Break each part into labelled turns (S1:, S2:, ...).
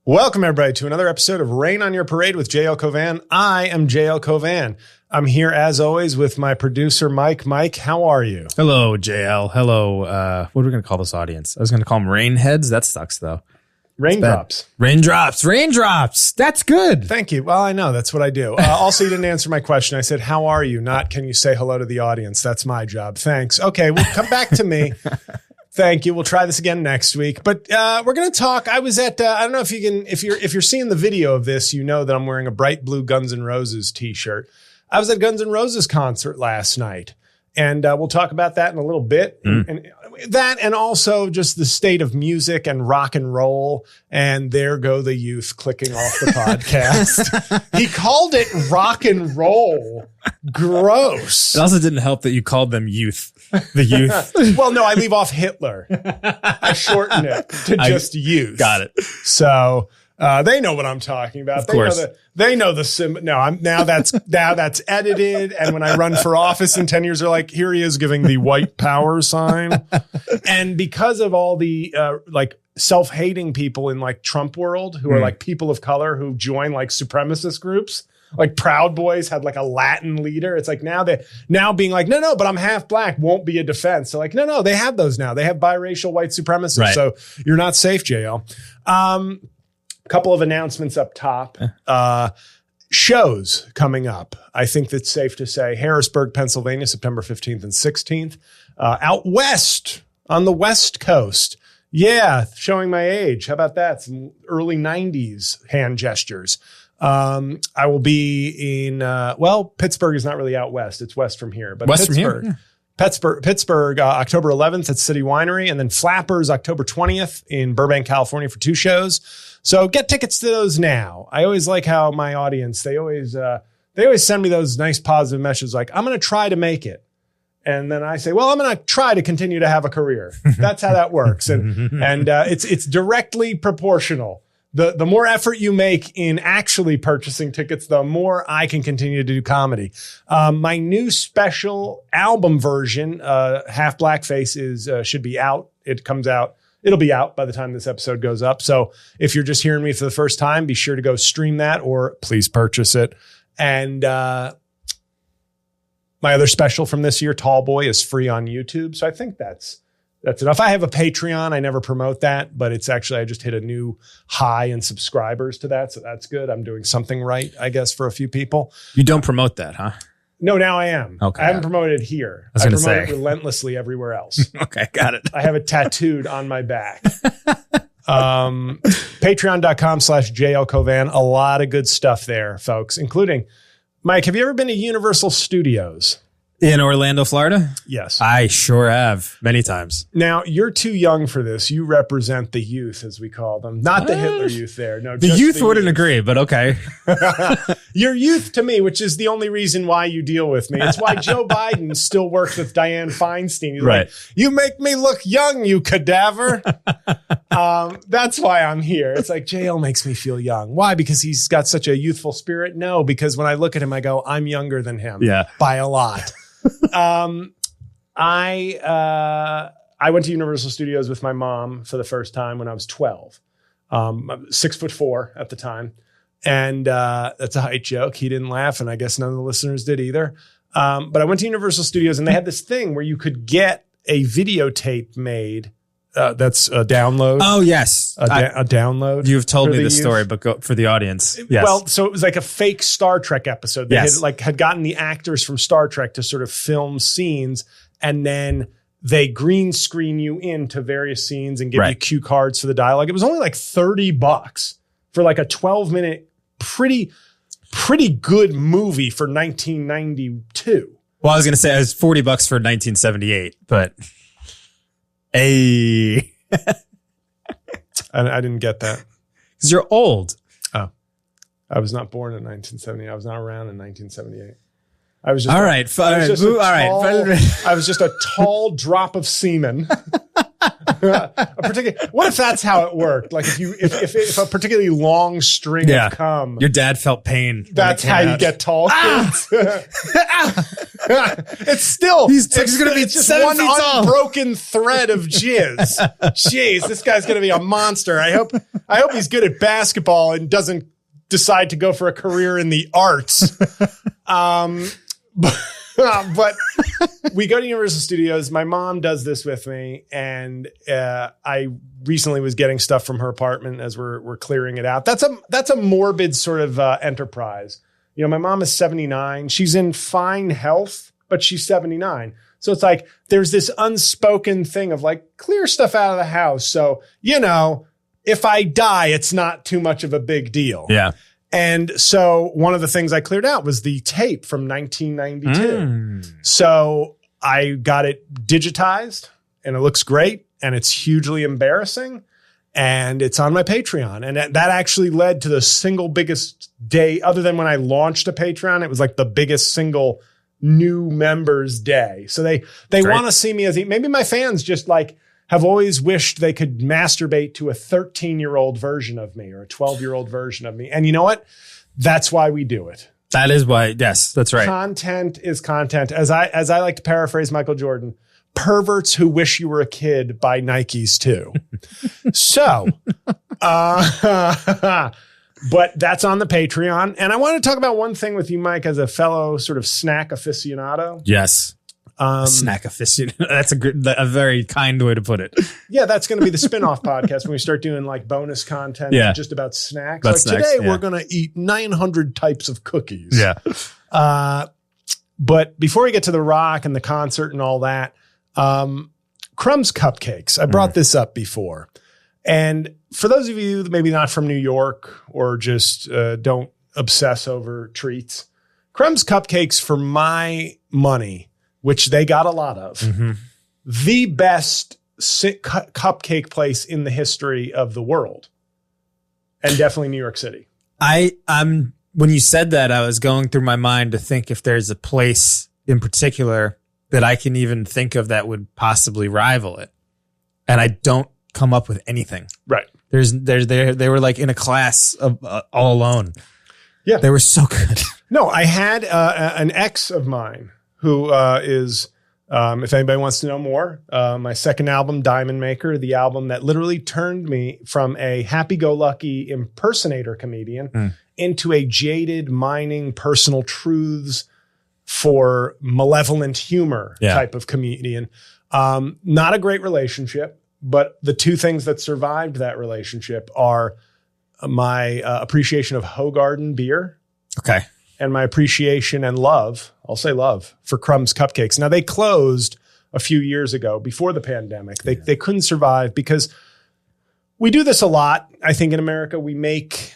S1: Welcome, everybody, to another episode of Rain on Your Parade with JL Cauvin. I am JL Cauvin. I'm here, as always, with my producer, Mike. Mike, how are you?
S2: Hello, JL. Hello. What are we going to call this audience? I was going to call them rain heads. That sucks, though.
S1: Raindrops.
S2: Raindrops. That's good.
S1: Thank you. Well, I know. That's what I do. Also, you didn't answer my question. I said, how are you? Not, can you say hello to the audience? That's my job. Thanks. Okay, well, come back to me. Thank you. We'll try this again next week. But we're going to talk. I was at, I don't know if you can, if you're seeing the video of this, you know that I'm wearing a bright blue Guns N' Roses t-shirt. I was at Guns N' Roses concert last night, and we'll talk about that in a little bit. And that, and also just the state of music and rock and roll. And there go the youth clicking off the podcast. He called it rock and roll. Gross.
S2: It also didn't help that you called them youth. The youth.
S1: Well, no, I leave off Hitler. I shorten it to just youth.
S2: Got it.
S1: So they know what I'm talking about.
S2: Of course.
S1: They know the sim. No, now that's edited. And when I run for office in 10 years, they're like, here he is giving the white power sign. And because of all the like self-hating people in like Trump world who are like people of color who join like supremacist groups, like Proud Boys had like a Latin leader. It's like now being like, no, but I'm half black won't be a defense. So like, no, they have those now. They have biracial white supremacists. Right. So you're not safe, JL. Couple of announcements up top. Shows coming up. I think that's safe to say. Harrisburg, Pennsylvania, September 15th and 16th. Out west on the West Coast. Yeah, showing my age. How about that? Some early 90s hand gestures. I will be in, Pittsburgh is not really out west. It's west from here. But
S2: west
S1: Pittsburgh.
S2: From here?
S1: Pittsburgh, October 11th at City Winery, and then Flappers, October 20th in Burbank, California for 2 shows. So get tickets to those now. I always like how my audience, they always send me those nice positive messages like, I'm going to try to make it. And then I say, well, I'm going to try to continue to have a career. That's how that works. And it's directly proportional. The more effort you make in actually purchasing tickets, the more I can continue to do comedy. My new special album version, Half Blackface, should be out. It'll be out by the time this episode goes up. So if you're just hearing me for the first time, be sure to go stream that or please purchase it. And my other special from this year, Tall Boy, is free on YouTube. So I think that's enough. I have a Patreon. I never promote that, but it's actually, I just hit a new high in subscribers to that. So that's good. I'm doing something right, I guess, for a few people.
S2: You don't promote that, huh?
S1: No, now I am.
S2: Okay.
S1: I haven't promoted it here. I promote it relentlessly everywhere else.
S2: Okay, got it.
S1: I have it tattooed on my back. Patreon.com/JL Cauvin. A lot of good stuff there, folks, including, Mike, have you ever been to Universal Studios?
S2: In Orlando, Florida?
S1: Yes.
S2: I sure have. Many times.
S1: Now, you're too young for this. You represent the youth, as we call them. Not the Hitler youth there. No,
S2: the youth wouldn't agree, but okay.
S1: You're youth to me, which is the only reason why you deal with me. It's why Joe Biden still works with Dianne Feinstein. He's
S2: right.
S1: Like, you make me look young, you cadaver. That's why I'm here. It's like, JL makes me feel young. Why? Because he's got such a youthful spirit? No, because when I look at him, I go, I'm younger than him.
S2: Yeah.
S1: By a lot. I went to Universal Studios with my mom for the first time when I was 12. I'm 6'4" at the time. And that's a height joke. He didn't laugh, and I guess none of the listeners did either. But I went to Universal Studios, and they had this thing where you could get a videotape made. That's a download.
S2: Oh, yes.
S1: A download.
S2: You've told me this story, but go for the audience. Yes.
S1: Well, so it was like a fake Star Trek episode. They had gotten the actors from Star Trek to sort of film scenes, and then they green screen you into various scenes and give you cue cards for the dialogue. It was only like $30 for like a 12-minute, pretty good movie for 1992.
S2: Well, I was going to say it was $40 for 1978, but I
S1: didn't get that.
S2: Because you're old.
S1: Oh, I was not born in 1970. I was not around in 1978. I was just
S2: all right.
S1: I was just a tall drop of semen What if that's how it worked? Like if a particularly long string of cum.
S2: Your dad felt pain.
S1: That's how you get tall kids. It's still
S2: he's going to be
S1: just one unbroken thread of jizz. Jeez, this guy's going to be a monster. I hope he's good at basketball and doesn't decide to go for a career in the arts. But we go to Universal Studios. My mom does this with me, and I recently was getting stuff from her apartment as we're clearing it out. That's a morbid sort of enterprise. You know, my mom is 79. She's in fine health, but she's 79. So it's like there's this unspoken thing of like clear stuff out of the house. So, you know, if I die, it's not too much of a big deal.
S2: Yeah.
S1: And so one of the things I cleared out was the tape from 1992. So I got it digitized and it looks great and it's hugely embarrassing and it's on my Patreon. And that actually led to the single biggest day other than when I launched a Patreon. It was like the biggest single new members day. So they want to see me as maybe my fans just like have always wished they could masturbate to a 13-year-old version of me or a 12-year-old version of me. And you know what? That's why we do it.
S2: That is why. Yes, that's right.
S1: Content is content. As I like to paraphrase Michael Jordan, perverts who wish you were a kid buy Nikes too. So, but that's on the Patreon. And I want to talk about one thing with you, Mike, as a fellow sort of snack aficionado.
S2: Yes. Snack aficionado. That's a very kind way to put it.
S1: Yeah, that's going to be the spin-off podcast when we start doing like bonus content just about snacks.
S2: About
S1: like
S2: snacks,
S1: today, we're going to eat 900 types of cookies.
S2: Yeah.
S1: But before we get to The Rock and the concert and all that, Crumb's Cupcakes. I brought this up before. And for those of you that maybe not from New York or just don't obsess over treats, Crumb's Cupcakes, for my money, which they got a lot of, the best cupcake place in the history of the world, and definitely New York City.
S2: I'm when you said that, I was going through my mind to think if there's a place in particular that I can even think of that would possibly rival it, and I don't come up with anything.
S1: Right?
S2: They were like in a class of all alone.
S1: Yeah,
S2: they were so good.
S1: No, I had an ex of mine who is, if anybody wants to know more, my second album, Diamond Maker, the album that literally turned me from a happy-go-lucky impersonator comedian into a jaded, mining personal truths for malevolent humor type of comedian. Not a great relationship, but the two things that survived that relationship are my appreciation of Hoegaarden beer.
S2: Okay.
S1: And my appreciation and love, I'll say love, for Crumb's Cupcakes. Now, they closed a few years ago before the pandemic. They couldn't survive because we do this a lot. I think in America, we make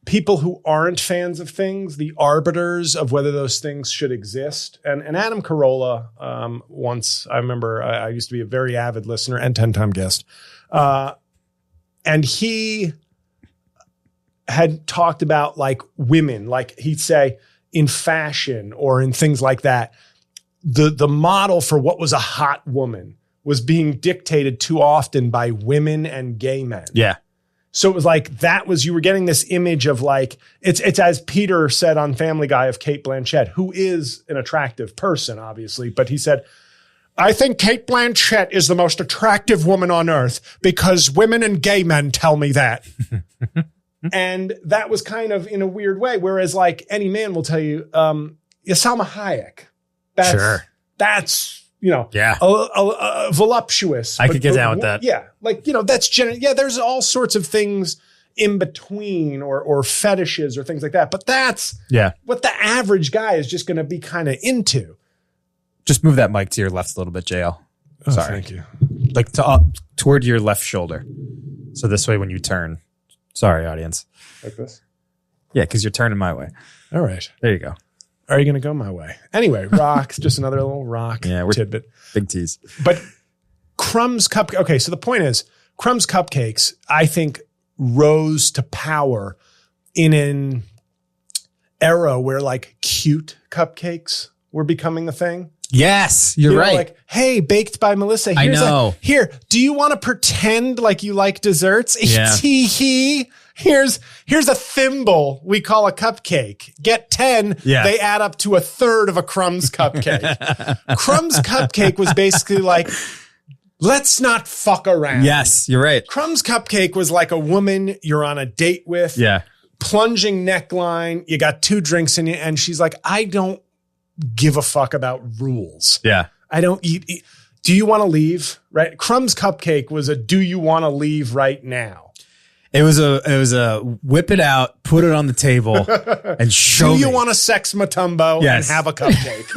S1: people who aren't fans of things the arbiters of whether those things should exist. And Adam Carolla, once, I remember I used to be a very avid listener and 10-time guest. And he had talked about like women, like he'd say in fashion or in things like that, the model for what was a hot woman was being dictated too often by women and gay men.
S2: Yeah.
S1: So it was like, you were getting this image of like, it's as Peter said on Family Guy of Cate Blanchett, who is an attractive person, obviously, but he said, I think Cate Blanchett is the most attractive woman on earth because women and gay men tell me that. And that was kind of in a weird way. Whereas like any man will tell you, Salma Hayek, that's, you know, voluptuous.
S2: I could get down with that.
S1: Yeah. Like, you know, that's there's all sorts of things in between or fetishes or things like that. But that's what the average guy is just going to be kind of into.
S2: Just move that mic to your left a little bit, JL.
S1: Oh, sorry. Thank you.
S2: Like toward your left shoulder. So this way when you turn. Sorry, audience.
S1: Like this?
S2: Yeah, because you're turning my way.
S1: All right.
S2: There you go.
S1: Are you going to go my way? Anyway, rocks, just another little rock tidbit.
S2: Big tease.
S1: But Crumb's Cupcakes. Okay, so the point is, Crumb's Cupcakes, I think, rose to power in an era where like cute cupcakes were becoming a thing.
S2: Yes, you're
S1: You know,
S2: right.
S1: like, hey, Baked by Melissa.
S2: I know.
S1: Here, do you want to pretend like you like desserts?
S2: Yeah.
S1: Tee-hee. Here's a thimble we call a cupcake. Get 10.
S2: Yeah.
S1: They add up to a third of a Crumbs cupcake. Crumbs cupcake was basically like, let's not fuck around.
S2: Yes, you're right.
S1: Crumbs cupcake was like a woman you're on a date with.
S2: Yeah.
S1: Plunging neckline. You got 2 drinks in you. And she's like, I don't give a fuck about rules.
S2: Yeah.
S1: I don't eat. Do you want to leave? Right. Crumbs cupcake was a, do you want to leave right now?
S2: It was a whip it out, put it on the table and show me.
S1: Do you want to sex Matumbo
S2: Yes.
S1: and have a cupcake?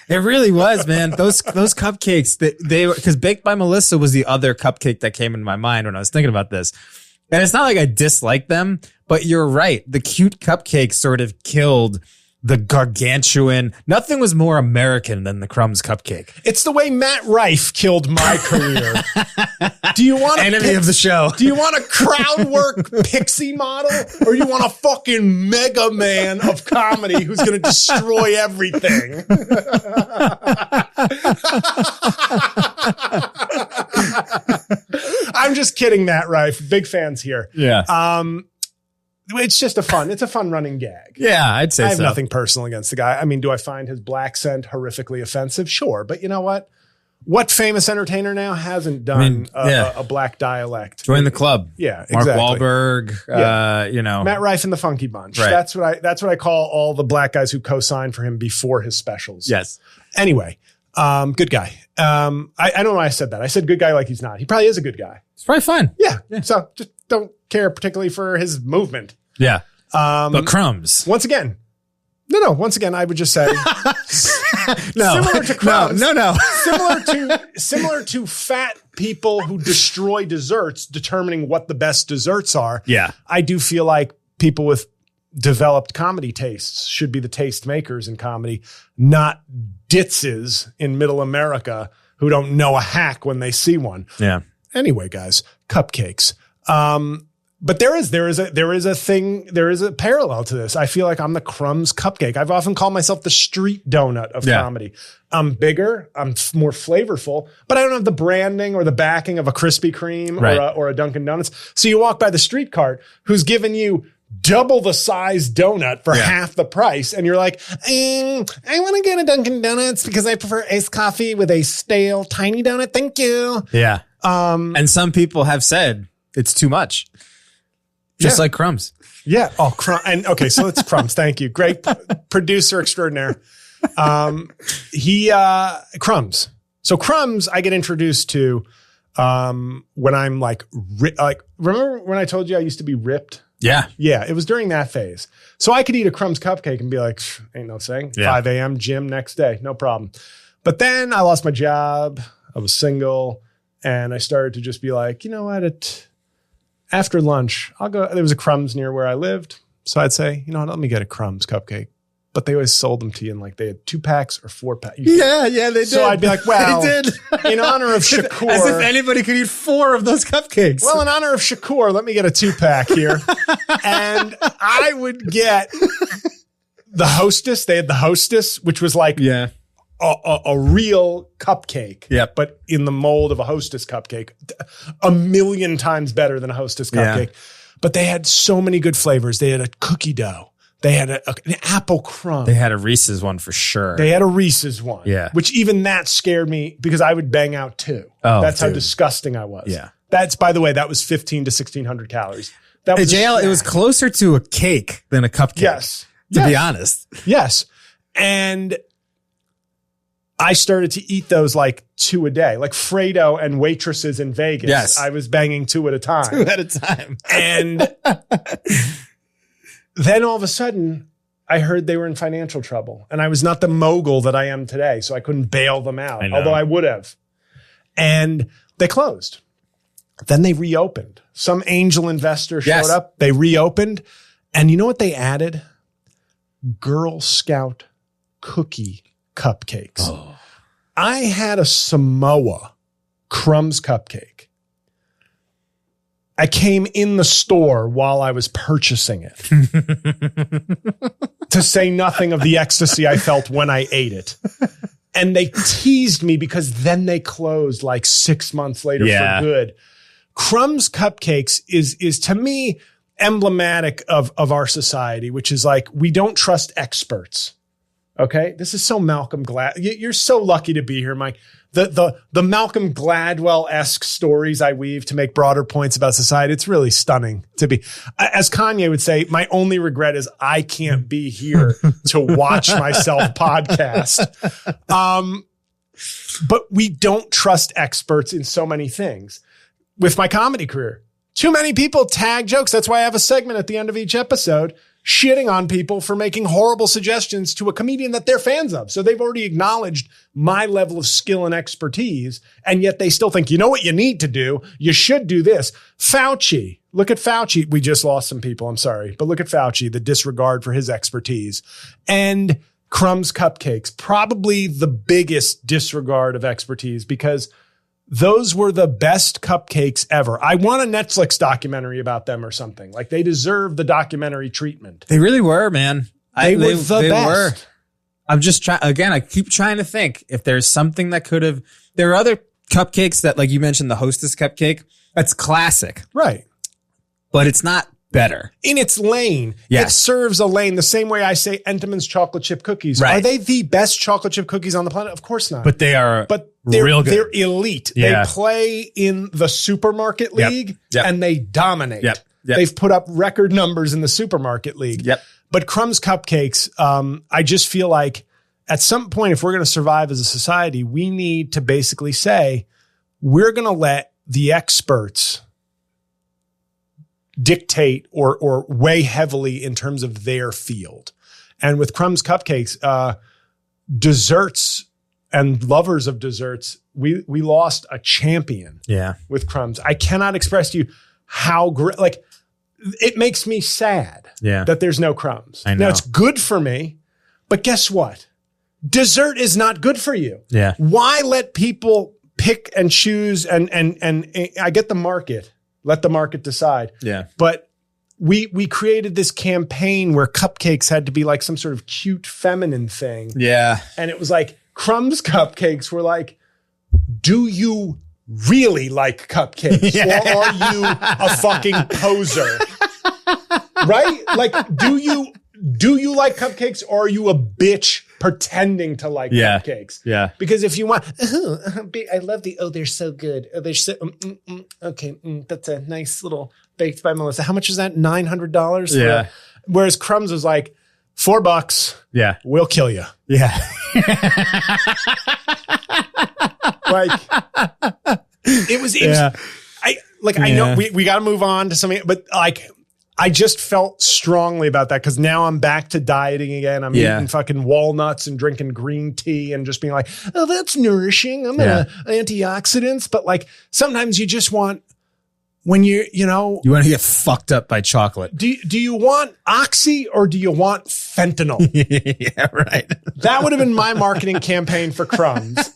S2: It really was, man. Those cupcakes that they were, because Baked by Melissa was the other cupcake that came into my mind when I was thinking about this. And it's not like I dislike them, but you're right. The cute cupcake sort of killed the gargantuan. Nothing was more American than the Crumbs cupcake.
S1: It's the way Matt Rife killed my career. Do you want
S2: Enemy of the show.
S1: Do you want a crowd work pixie model, or you want a fucking mega man of comedy who's going to destroy everything? I'm just kidding, Matt Rife. Big fans here.
S2: Yeah.
S1: It's just it's a fun running gag.
S2: Yeah, I'd say
S1: I have
S2: so.
S1: nothing personal against the guy. I mean, do I find his black scent horrifically offensive? Sure. But you know what? What famous entertainer now hasn't done a black dialect?
S2: Join the club.
S1: Yeah,
S2: Mark
S1: exactly.
S2: Wahlberg, you know.
S1: Matt Rife and the Funky Bunch.
S2: Right.
S1: That's what I call all the black guys who co-signed for him before his specials.
S2: Yes.
S1: Anyway, good guy. I don't know why I said that. I said good guy like he's not. He probably is a good guy.
S2: It's probably fun.
S1: Yeah. So just don't care particularly for his movement.
S2: Yeah. But Crumbs.
S1: Once again, I would just say similar to Crumbs.
S2: No.
S1: Similar to fat people who destroy desserts, determining what the best desserts are.
S2: Yeah.
S1: I do feel like people with developed comedy tastes should be the taste makers in comedy, not ditzes in middle America who don't know a hack when they see one.
S2: Yeah.
S1: Anyway, guys, cupcakes. But there is a parallel to this. I feel like I'm the Crumbs cupcake. I've often called myself the street donut of comedy. I'm bigger, I'm more flavorful, but I don't have the branding or the backing of a Krispy Kreme or a Dunkin' Donuts. So you walk by the street cart who's giving you double the size donut for half the price. And you're like, I want to get a Dunkin' Donuts because I prefer iced coffee with a stale tiny donut. Thank you.
S2: Yeah. And some people have said it's too much. Just like Crumbs.
S1: Yeah. Oh, and okay, so it's Crumbs. Thank you. Great producer extraordinaire. Crumbs. So Crumbs, I get introduced to when I'm like remember when I told you I used to be ripped?
S2: Yeah.
S1: Yeah, it was during that phase. So I could eat a Crumbs cupcake and be like, ain't no thing. 5 a.m. gym next day, no problem. But then I lost my job. I was single, and I started to just be like, you know what? After lunch, I'll go. There was a Crumbs near where I lived. So I'd say, you know what, let me get a Crumbs cupcake. But they always sold them to you in like they had 2 packs or 4 packs.
S2: Yeah, they did.
S1: So I'd be like, well,
S2: they did.
S1: In honor of Shakur.
S2: As if anybody could eat 4 of those cupcakes.
S1: Well, in honor of Shakur, let me get a 2-pack here. And I would get the Hostess. They had the Hostess, which was like a real cupcake, but in the mold of a Hostess cupcake, 1,000,000 times better than a Hostess cupcake. But they had so many good flavors. They had a cookie dough. They had an apple crumb.
S2: They had a Reese's one for sure.
S1: They had a Reese's one.
S2: Yeah.
S1: Which even that scared me because I would bang out 2.
S2: Oh,
S1: that's how disgusting I was.
S2: Yeah.
S1: That's, by the way, that was 1,500 to 1,600 calories. That was
S2: JL, it was closer to a cake than a cupcake.
S1: Yes.
S2: To be honest.
S1: Yes. And I started to eat those like 2 a day, like Fredo and waitresses in Vegas.
S2: Yes.
S1: I was banging 2 at a time.
S2: 2 at a time.
S1: And then all of a sudden, I heard they were in financial trouble. And I was not the mogul that I am today, so I couldn't bail them out, although I would have. And they closed. Then they reopened. Some angel investor showed up. They reopened. And you know what they added? Girl Scout cookie cupcakes. Oh. I had a Samoa Crumbs cupcake. I came in the store while I was purchasing it, to say nothing of the ecstasy I felt when I ate it. And they teased me because then they closed like 6 months later for good. Crumbs Cupcakes is to me emblematic of our society, which is like, we don't trust experts. Okay. This is so Malcolm Glad. You're so lucky to be here, Mike. The Malcolm Gladwell-esque stories I weave to make broader points about society. It's really stunning to be, as Kanye would say, my only regret is I can't be here to watch myself podcast. But we don't trust experts in so many things. With my comedy career, too many people tag jokes. That's why I have a segment at the end of each episode shitting on people for making horrible suggestions to a comedian that they're fans of. So they've already acknowledged my level of skill and expertise, and yet they still think, you know what you need to do? You should do this. Fauci. Look at Fauci. We just lost some people. I'm sorry. But look at Fauci, the disregard for his expertise. And Crumbs Cupcakes, probably the biggest disregard of expertise, because those were the best cupcakes ever. I want a Netflix documentary about them or something. Like, they deserve the documentary treatment.
S2: They really were, man.
S1: They were the best.
S2: I'm just trying, again, I keep trying to think if there's something that could have, there are other cupcakes that, like you mentioned, the Hostess cupcake, that's classic.
S1: Right.
S2: But it's not better.
S1: In its lane. Yes. It serves a lane the same way I say Entenmann's chocolate chip cookies. Right. Are they the best chocolate chip cookies on the planet? Of course not.
S2: But they are real good.
S1: They're elite. Yeah. They play in the supermarket league and they dominate. Yep. They've put up record numbers in the supermarket league.
S2: Yep.
S1: But Crumbs Cupcakes, I just feel like at some point, if we're going to survive as a society, we need to basically say, we're going to let the experts dictate or weigh heavily in terms of their field. And with Crumbs Cupcakes, desserts and lovers of desserts, we lost a champion with Crumbs. I cannot express to you how great, like, it makes me sad that there's no Crumbs. I know. Now, it's good for me, but guess what? Dessert is not good for you.
S2: Yeah.
S1: Why let people pick and choose and I get the market. Let the market decide.
S2: Yeah.
S1: But we created this campaign where cupcakes had to be like some sort of cute feminine thing.
S2: Yeah.
S1: And it was like Crumbs Cupcakes were like, do you really like cupcakes? Or are you a fucking poser? Right? Like, do you like cupcakes, or are you a bitch pretending to like cupcakes?
S2: Yeah.
S1: Because if you want, I love they're so good. Oh, they're so, okay. That's a nice little baked by Melissa. How much is that? $900?
S2: Yeah.
S1: Whereas Crumbs was like, $4. Yeah. We'll kill you.
S2: Yeah.
S1: Like, it was, I know we got to move on to something, but like, I just felt strongly about that because now I'm back to dieting again. I'm eating fucking walnuts and drinking green tea and just being like, oh, that's nourishing. I'm antioxidants. But like, sometimes you just want, when you want
S2: to get fucked up by chocolate.
S1: Do you want Oxy or do you want fentanyl?
S2: Yeah, right.
S1: That would have been my marketing campaign for Crumbs.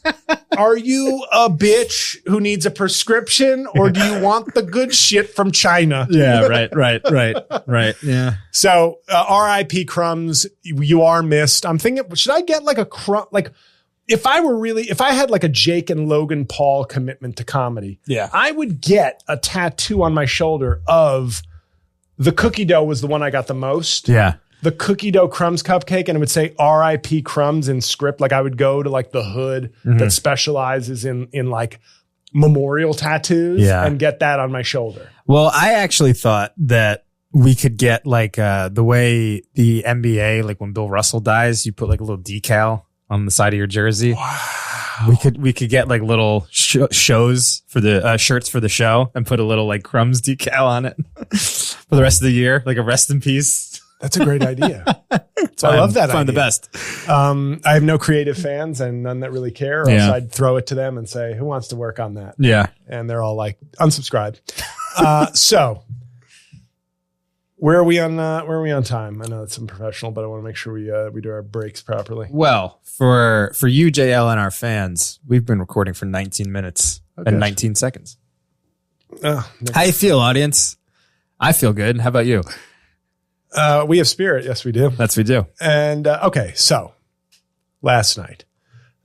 S1: Are you a bitch who needs a prescription, or do you want the good shit from China?
S2: Yeah, right. Yeah.
S1: So R.I.P. Crumbs, you are missed. I'm thinking, should I get like a crumb? Like, if I had like a Jake and Logan Paul commitment to comedy, I would get a tattoo on my shoulder of the cookie dough was the one I got the most.
S2: Yeah.
S1: The cookie dough Crumbs cupcake, and it would say R.I.P. Crumbs in script. Like, I would go to like the hood that specializes in like memorial tattoos and get that on my shoulder.
S2: Well, I actually thought that we could get like the way the NBA, like when Bill Russell dies, you put like a little decal on the side of your jersey.
S1: Wow.
S2: We could get like little shows for the shirts for the show and put a little like Crumbs decal on it for the rest of the year, like a rest in peace.
S1: That's a great idea. So I love that idea.
S2: Find the best.
S1: I have no creative fans and none that really care. Or else I'd throw it to them and say, who wants to work on that?
S2: Yeah.
S1: And they're all like, unsubscribe. So where are we on time? I know it's unprofessional, but I want to make sure we do our breaks properly.
S2: Well, for you, JL, and our fans, we've been recording for 19 minutes and 19 seconds. How you feel, audience? I feel good. How about you?
S1: We have spirit. Yes, we do.
S2: That's we do.
S1: And okay, so last night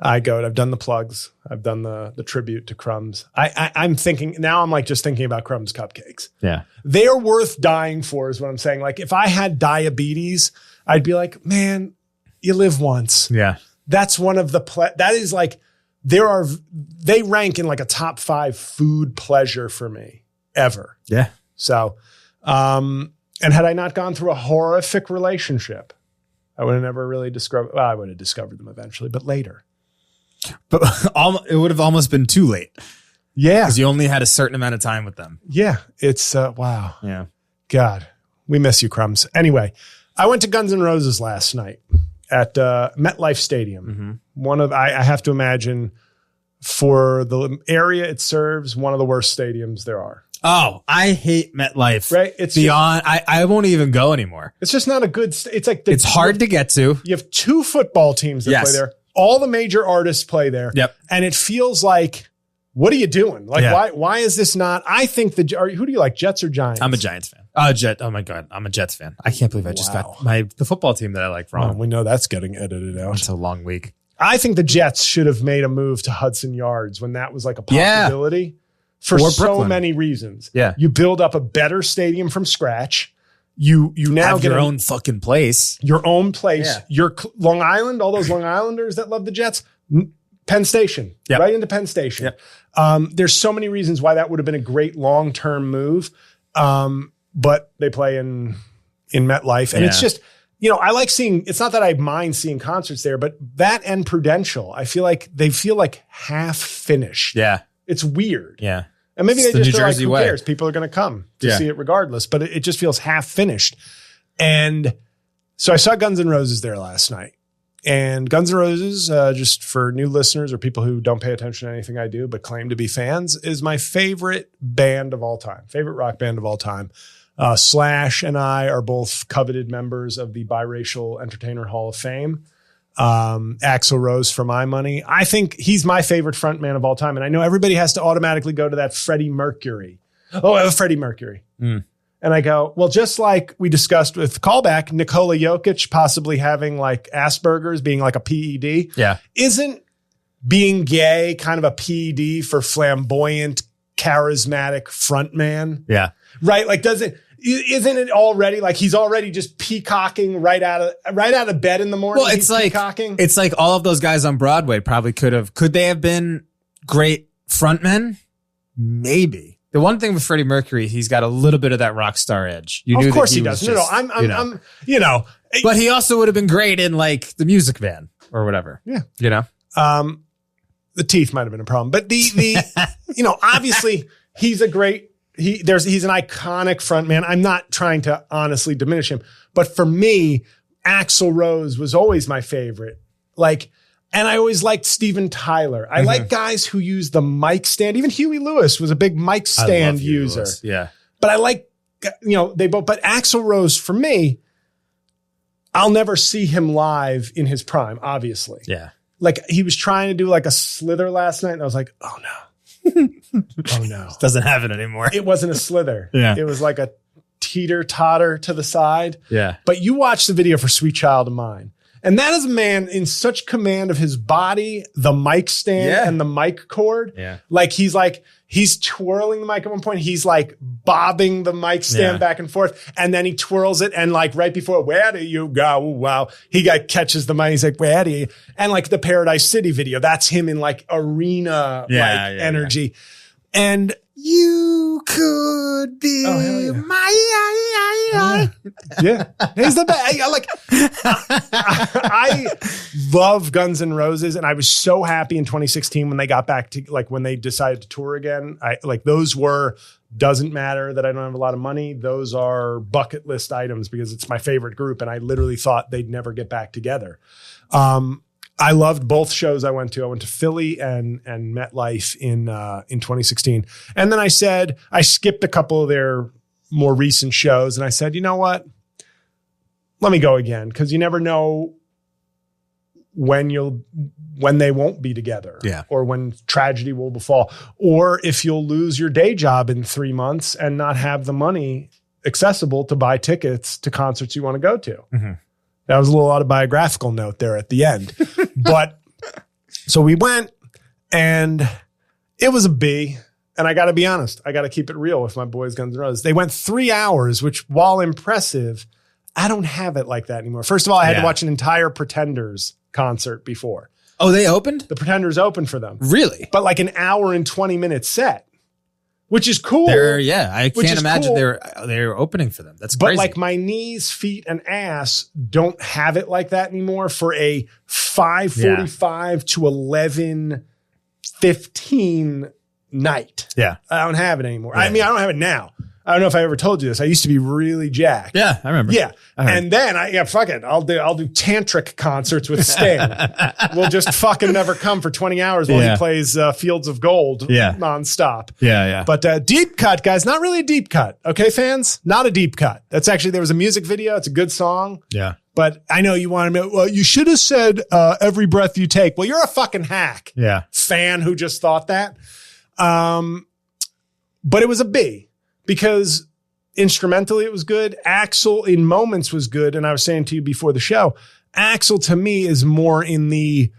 S1: I've done the plugs. I've done the tribute to Crumbs. I'm thinking now. I'm like just thinking about Crumbs cupcakes.
S2: Yeah,
S1: they are worth dying for, is what I'm saying. Like if I had diabetes, I'd be like, man, you live once.
S2: Yeah,
S1: that's one of the that is like they rank in like a top 5 food pleasure for me ever.
S2: Yeah.
S1: So, and had I not gone through a horrific relationship, I would have never really discovered. Well, I would have discovered them eventually, but later.
S2: But it would have almost been too late.
S1: Yeah,
S2: because you only had a certain amount of time with them.
S1: Yeah, it's wow.
S2: Yeah,
S1: God, we miss you, Crumbs. Anyway, I went to Guns N' Roses last night at MetLife Stadium. Mm-hmm. I have to imagine, for the area it serves, one of the worst stadiums there are.
S2: Oh, I hate MetLife.
S1: Right? It's
S2: beyond. I won't even go anymore.
S1: It's just not a good. It's like
S2: it's hard to get to.
S1: You have 2 football teams that play there. All the major artists play there.
S2: Yep.
S1: And it feels like, what are you doing? Like, why is this not? I think who do you like, Jets or Giants?
S2: I'm a Giants fan. Oh my God. I'm a Jets fan. I can't believe I just got the football team that I like wrong.
S1: Well, we know that's getting edited out.
S2: It's a long week.
S1: I think the Jets should have made a move to Hudson Yards when that was like a possibility for so many reasons.
S2: Yeah.
S1: You build up a better stadium from scratch. You now
S2: have
S1: get
S2: your own fucking place.
S1: Your own place. Yeah. Your Long Island, all those Long Islanders that love the Jets, Penn Station, right into Penn Station.
S2: Yep.
S1: There's so many reasons why that would have been a great long-term move. But they play in MetLife. And it's just, I like seeing, it's not that I mind seeing concerts there, but that and Prudential, I feel like they feel like half finished.
S2: Yeah.
S1: It's weird.
S2: Yeah.
S1: And maybe they just feel like, who
S2: way.
S1: cares? People are going to come to see it regardless, but it just feels half finished. And so I saw Guns N' Roses there last night. And Guns N' Roses, just for new listeners or people who don't pay attention to anything I do but claim to be fans, is my favorite band of all time, favorite rock band of all time. Slash and I are both coveted members of the Biracial Entertainer Hall of Fame. Axl Rose, for my money, I think he's my favorite frontman of all time. And I know everybody has to automatically go to that Freddie Mercury. Oh, Freddie Mercury. And I go, well, just like we discussed with callback, Nikola Jokic possibly having like Asperger's, being like a PED.
S2: Yeah.
S1: Isn't being gay kind of a PED for flamboyant, charismatic frontman?
S2: Yeah.
S1: Right. Like, isn't it already like he's already just peacocking right out of bed in the morning?
S2: Well, it's like
S1: peacocking.
S2: It's like all of those guys on Broadway probably could they have been great frontmen? Maybe. The one thing with Freddie Mercury, he's got a little bit of that rock star edge.
S1: Of course he does. I'm
S2: but he also would have been great in like the Music Van or whatever.
S1: Yeah.
S2: The
S1: teeth might have been a problem, but the obviously he's a great. He's an iconic frontman. I'm not trying to honestly diminish him, but for me, Axl Rose was always my favorite. And I always liked Steven Tyler. I like guys who use the mic stand. Even Huey Lewis was a big mic stand user.
S2: Lewis. Yeah.
S1: But I like, they both, but Axl Rose for me, I'll never see him live in his prime, obviously.
S2: Yeah.
S1: Like he was trying to do like a Slither last night and I was like, oh no. Oh no.
S2: Doesn't have it anymore.
S1: It wasn't a slither.
S2: Yeah.
S1: It was like a teeter-totter to the side.
S2: Yeah.
S1: But you watch the video for Sweet Child of Mine. And that is a man in such command of his body, the mic stand and the mic cord.
S2: Yeah.
S1: He's twirling the mic at one point. He's like bobbing the mic stand back and forth. And then he twirls it. And like right before, where do you go? Wow. He catches the mic. He's like, where do you? And like the Paradise City video, that's him in like arena energy. Yeah. And you could be my he's the best. I love Guns N' Roses, and I was so happy in 2016 when they got back to when they decided to tour again. Those were doesn't matter that I don't have a lot of money. Those are bucket list items because it's my favorite group, and I literally thought they'd never get back together. I loved both shows I went to. I went to Philly and MetLife in 2016. And then I skipped a couple of their more recent shows. And I said, you know what? Let me go again. Cause you never know when they won't be together, or when tragedy will befall, or if you'll lose your day job in 3 months and not have the money accessible to buy tickets to concerts you want to go to. Mm-hmm. That was a little autobiographical note there at the end. But so we went, and it was a B. And I got to be honest, I got to keep it real with my boys, Guns N' Roses. They went 3 hours, which, while impressive, I don't have it like that anymore. First of all, I had to watch an entire Pretenders concert before.
S2: Oh, they opened?
S1: The Pretenders opened for them.
S2: Really?
S1: But like an hour and 20-minute set, which is cool.
S2: I can't imagine cool. they're opening for them. That's crazy.
S1: But like my knees, feet, and ass don't have it like that anymore for a 5:45 to 11:15 night.
S2: Yeah.
S1: I don't have it anymore. I mean, I don't have it now. I don't know if I ever told you this. I used to be really jacked.
S2: Yeah, I remember.
S1: Yeah. And then fuck it. I'll do tantric concerts with Sting. We'll just fucking never come for 20 hours while he plays Fields of Gold nonstop.
S2: Yeah.
S1: But deep cut, guys, not really a deep cut. Okay, fans? Not a deep cut. That's actually, there was a music video. It's a good song.
S2: Yeah.
S1: But I know you want to know, well, you should have said Every Breath You Take. Well, you're a fucking hack.
S2: Yeah.
S1: Fan who just thought that. But it was a B. Because instrumentally it was good. Axl in moments was good. And I was saying to you before the show, Axl to me is more in the,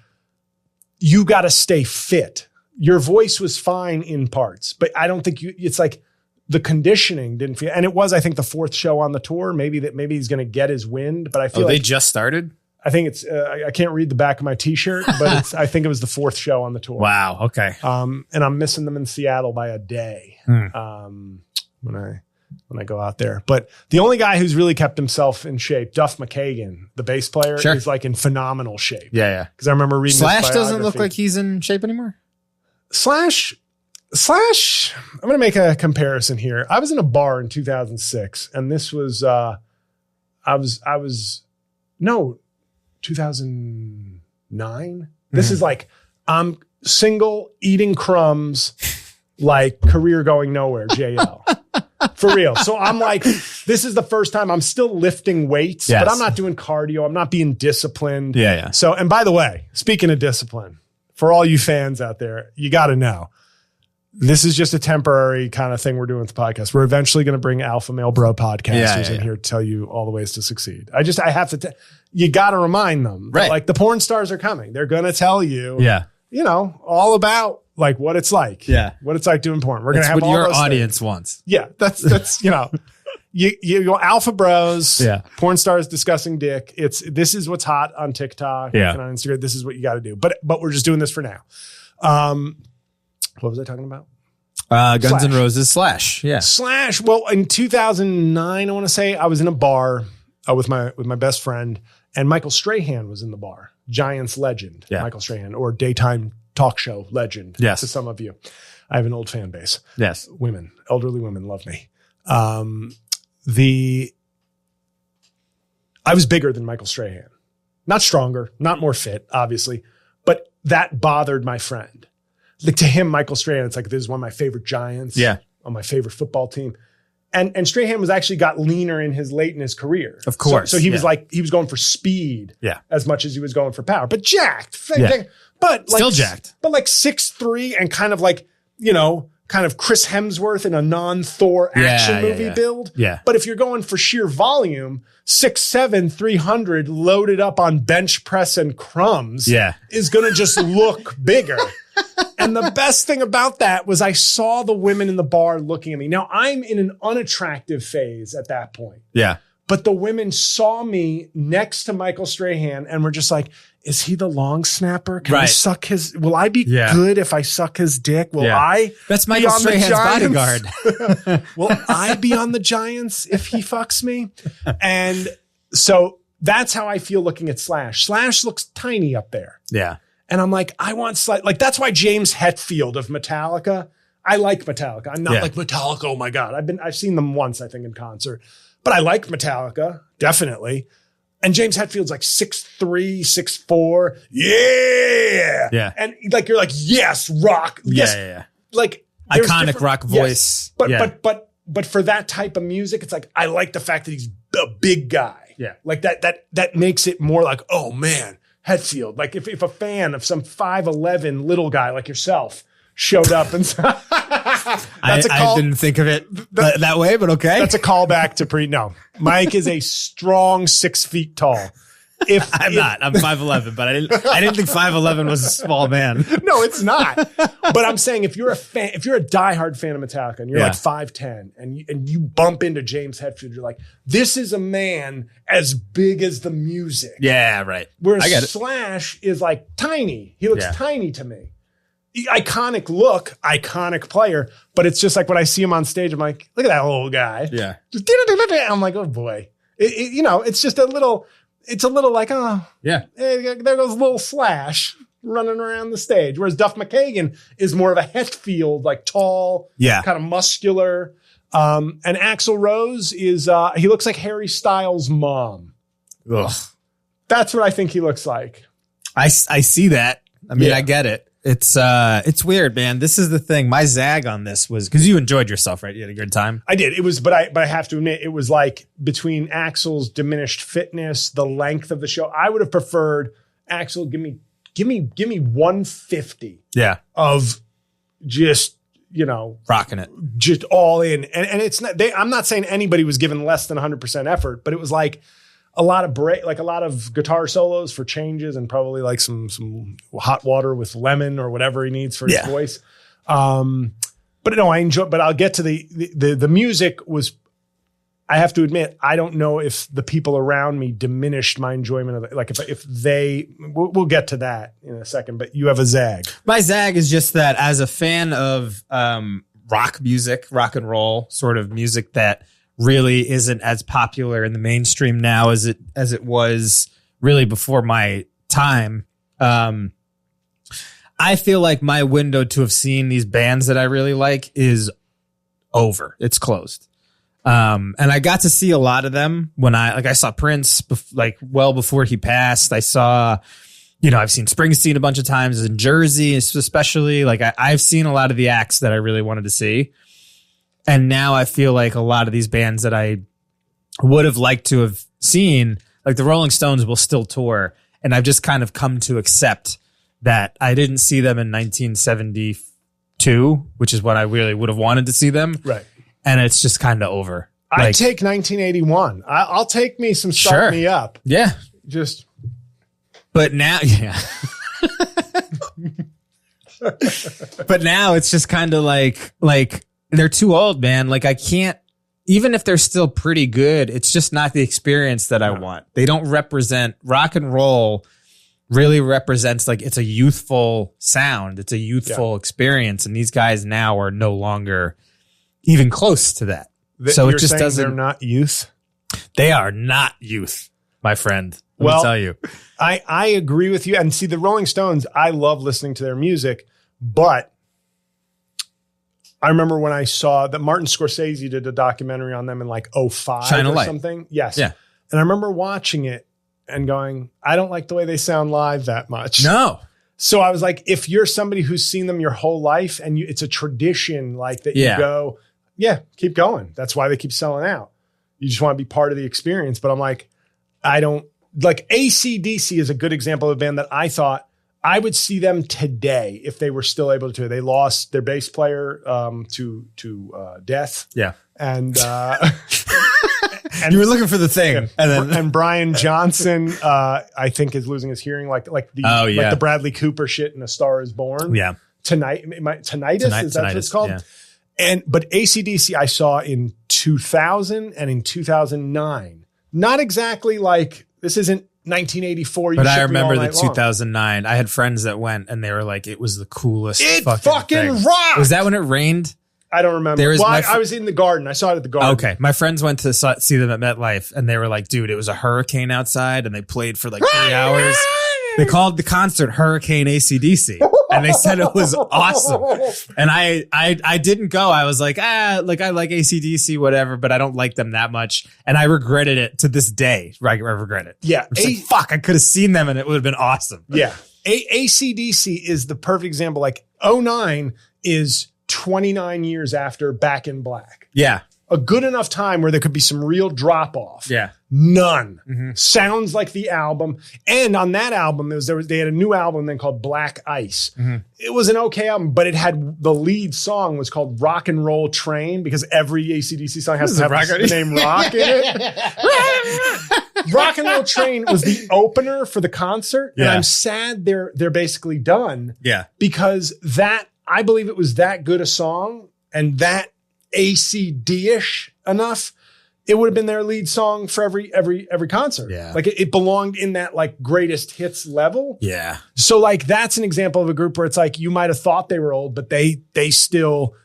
S1: you got to stay fit. Your voice was fine in parts, but I don't think it's like the conditioning didn't feel, and it was, I think, the 4th show on the tour. Maybe he's going to get his wind, but I feel
S2: they just started?
S1: I think it's, I can't read the back of my t-shirt, but I think it was the 4th show on the tour.
S2: Wow. Okay.
S1: And I'm missing them in Seattle by a day. When I go out there. But the only guy who's really kept himself in shape, Duff McKagan, the bass player, is like in phenomenal shape.
S2: Yeah.
S1: Because I remember reading
S2: Slash doesn't look like he's in shape anymore.
S1: Slash, I'm going to make a comparison here. I was in a bar in 2006, and this was, 2009. This is like, I'm single, eating crumbs, like career going nowhere, JL. For real. So I'm like, this is the first time I'm still lifting weights, but I'm not doing cardio. I'm not being disciplined.
S2: Yeah.
S1: So, and by the way, speaking of discipline, for all you fans out there, you got to know, this is just a temporary kind of thing we're doing with the podcast. We're eventually going to bring alpha male bro podcasters in here to tell you all the ways to succeed. I have to, you got to remind them, that, like, the porn stars are coming. They're going to tell you, all about like what it's like. Yeah. What it's like doing porn. We're going to have all
S2: your
S1: those
S2: audience
S1: things.
S2: Wants.
S1: Yeah. That's, you go alpha bros, porn stars discussing dick. This is what's hot on TikTok and on Instagram. This is what you got to do. But we're just doing this for now. What was I talking about?
S2: Guns N' Roses Slash. Yeah.
S1: Slash. Well, in 2009, I want to say, I was in a bar with my best friend, and Michael Strahan was in the bar. Giants legend, Michael Strahan, or daytime talk show legend to some of you. I have an old fan base.
S2: Yes.
S1: Elderly women love me. I was bigger than Michael Strahan. Not stronger, not more fit, obviously, but that bothered my friend. Like, to him, Michael Strahan, it's like, this is one of my favorite Giants on my favorite football team. And Strahan was actually got leaner in his career.
S2: Of course.
S1: So he was like, he was going for speed as much as he was going for power, but jacked. But like,
S2: still jacked.
S1: But like 6'3" and kind of like, kind of Chris Hemsworth in a non-Thor action movie build.
S2: Yeah.
S1: But if you're going for sheer volume, 6'7", 300 loaded up on bench press and crumbs is going to just look bigger. And the best thing about that was I saw the women in the bar looking at me. Now, I'm in an unattractive phase at that point.
S2: Yeah.
S1: But the women saw me next to Michael Strahan and were just like, is he the long snapper? Can I suck his, will I be good if I suck his dick? Will I
S2: That's Michael Strahan's bodyguard.
S1: Will I be on the Giants if he fucks me? And so that's how I feel looking at Slash. Slash looks tiny up there.
S2: Yeah.
S1: And I'm like, I want like, that's why James Hetfield of Metallica, I like Metallica. I'm not like Metallica. Oh my God. I've seen them once, I think, in concert, but I like Metallica. Definitely. And James Hetfield's like 6'3", 6'4". Yeah.
S2: Yeah.
S1: And like, you're like, yes, rock. Yes.
S2: Yeah.
S1: Like
S2: iconic rock voice.
S1: Yes. But for that type of music, it's like, I like the fact that he's a big guy.
S2: Yeah.
S1: Like that makes it more like, oh man, Hetfield. Like if a fan of some 5'11" little guy like yourself showed up and
S2: I didn't think of it that way, but okay.
S1: That's a callback to no. Mike is a strong 6 feet tall.
S2: I'm not. I'm 5'11", but I didn't think 5'11" was a small man.
S1: No, it's not. But I'm saying if you're a diehard fan of Metallica and you're like 5'10" and you bump into James Hetfield, you're like, this is a man as big as the music.
S2: Yeah, right.
S1: Whereas Slash is like tiny. He looks tiny to me. Iconic look, iconic player, but it's just like when I see him on stage, I'm like, look at that old guy.
S2: Yeah.
S1: I'm like, oh boy. It's just a little like, oh,
S2: yeah.
S1: There goes little Slash running around the stage. Whereas Duff McKagan is more of a Hetfield, like tall, kind of muscular. And Axl Rose is, he looks like Harry Styles' mom.
S2: Ugh.
S1: That's what I think he looks like.
S2: I see that. I mean, I get it. It's weird, man. This is the thing. My zag on this was because you enjoyed yourself, right? You had a good time.
S1: I did. It was, but I have to admit, it was like between Axl's diminished fitness, the length of the show. I would have preferred Axl. Give me 150.
S2: Yeah.
S1: Of just
S2: rocking it,
S1: just all in, and it's not. I'm not saying anybody was given less than 100% effort, but it was like a lot of guitar solos for changes and probably like some hot water with lemon or whatever he needs for his voice. But no, I enjoy, but I'll get to the music was, I have to admit, I don't know if the people around me diminished my enjoyment of it. Like we'll get to that in a second, but you have a zag.
S2: My zag is just that as a fan of, rock music, rock and roll sort of music that really isn't as popular in the mainstream now as it was really before my time. I feel like my window to have seen these bands that I really like is over. It's closed. And I got to see a lot of them when I saw Prince well before he passed. I saw, I've seen Springsteen a bunch of times in Jersey, especially. Like I've seen a lot of the acts that I really wanted to see. And now I feel like a lot of these bands that I would have liked to have seen, like the Rolling Stones will still tour. And I've just kind of come to accept that I didn't see them in 1972, which is what I really would have wanted to see them.
S1: Right.
S2: And it's just kind of over.
S1: I take 1981. I'll take me some Start Me Up.
S2: Yeah.
S1: Just.
S2: But now, yeah. But now it's just kind of like they're too old, man. Like I can't, even if they're still pretty good, it's just not the experience that I want. They don't represent rock and roll. Really represents like it's a youthful sound. It's a youthful experience. And these guys now are no longer even close to that. So it just doesn't.
S1: They're not youth.
S2: They are not youth, my friend. Let me tell you.
S1: I agree with you. And see, the Rolling Stones, I love listening to their music, but I remember when I saw that Martin Scorsese did a documentary on them in like 2005 or something. Yes. Yeah. And I remember watching it and going, I don't like the way they sound live that much.
S2: No.
S1: So I was like, if you're somebody who's seen them your whole life and it's a tradition like that, you go, keep going. That's why they keep selling out. You just want to be part of the experience. But I'm like, I don't like AC/DC is a good example of a band that I thought I would see them today if they were still able to. They lost their bass player to death.
S2: Yeah.
S1: And
S2: you were looking for the thing.
S1: And Brian Johnson, I think, is losing his hearing like the Bradley Cooper shit in A Star Is Born.
S2: Yeah.
S1: Tinnitus, is that what it's called? Yeah. But AC/DC I saw in 2000 and in 2009. Not exactly like, this isn't 1984.
S2: But I remember the 2009. I had friends that went and they were like, it was the coolest. It fucking
S1: rocked.
S2: Was that when it rained?
S1: I don't remember. I was in the Garden. I saw it at the Garden.
S2: Okay. My friends went to see them at MetLife and they were like, dude, it was a hurricane outside and they played for like 3 hours. They called the concert Hurricane AC/DC and they said it was awesome. And I didn't go. I was like, I like AC/DC, whatever, but I don't like them that much. And I regretted it to this day. I regret it.
S1: Yeah.
S2: Like, fuck, I could have seen them and it would have been awesome.
S1: Yeah. AC/DC is the perfect example. Like 2009 is 29 years after Back in Black.
S2: Yeah.
S1: a good enough time where there could be some real drop off.
S2: Yeah.
S1: None. Sounds like the album. And on that album, they had a new album then called Black Ice. It was an okay album, but it had the lead song was called Rock and Roll Train because every AC/DC song has to have the name rock in it. Rock and Roll Train was the opener for the concert. And I'm sad they're basically done.
S2: Yeah.
S1: Because I believe it was that good a song and that ACD-ish enough, it would have been their lead song for every concert.
S2: Yeah.
S1: Like it belonged in that like greatest hits level.
S2: Yeah.
S1: So like that's an example of a group where it's like you might have thought they were old, but they sold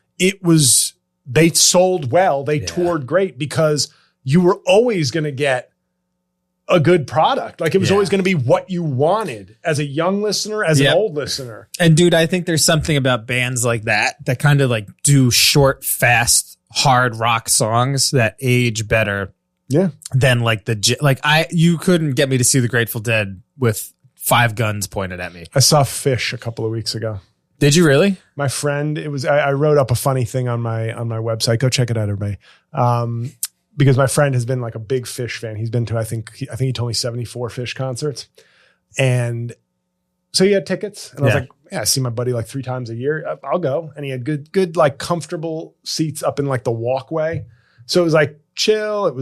S1: well. They toured great because you were always going to get a good product. Like it was always going to be what you wanted as a young listener, as an old listener.
S2: And dude, I think there's something about bands like that kind of like do short, fast, hard rock songs that age better.
S1: Yeah.
S2: Than like you couldn't get me to see the Grateful Dead with 5 guns pointed at me.
S1: I saw Fish a couple of weeks ago.
S2: Did you really?
S1: My friend, I wrote up a funny thing on my website. Go check it out, everybody. Because my friend has been like a big Fish fan. He's been to, I think he told me 74 Fish concerts. And so he had tickets. And I was like, I see my buddy like 3 times a year. I'll go. And he had good, like comfortable seats up in like the walkway. So it was like chill. It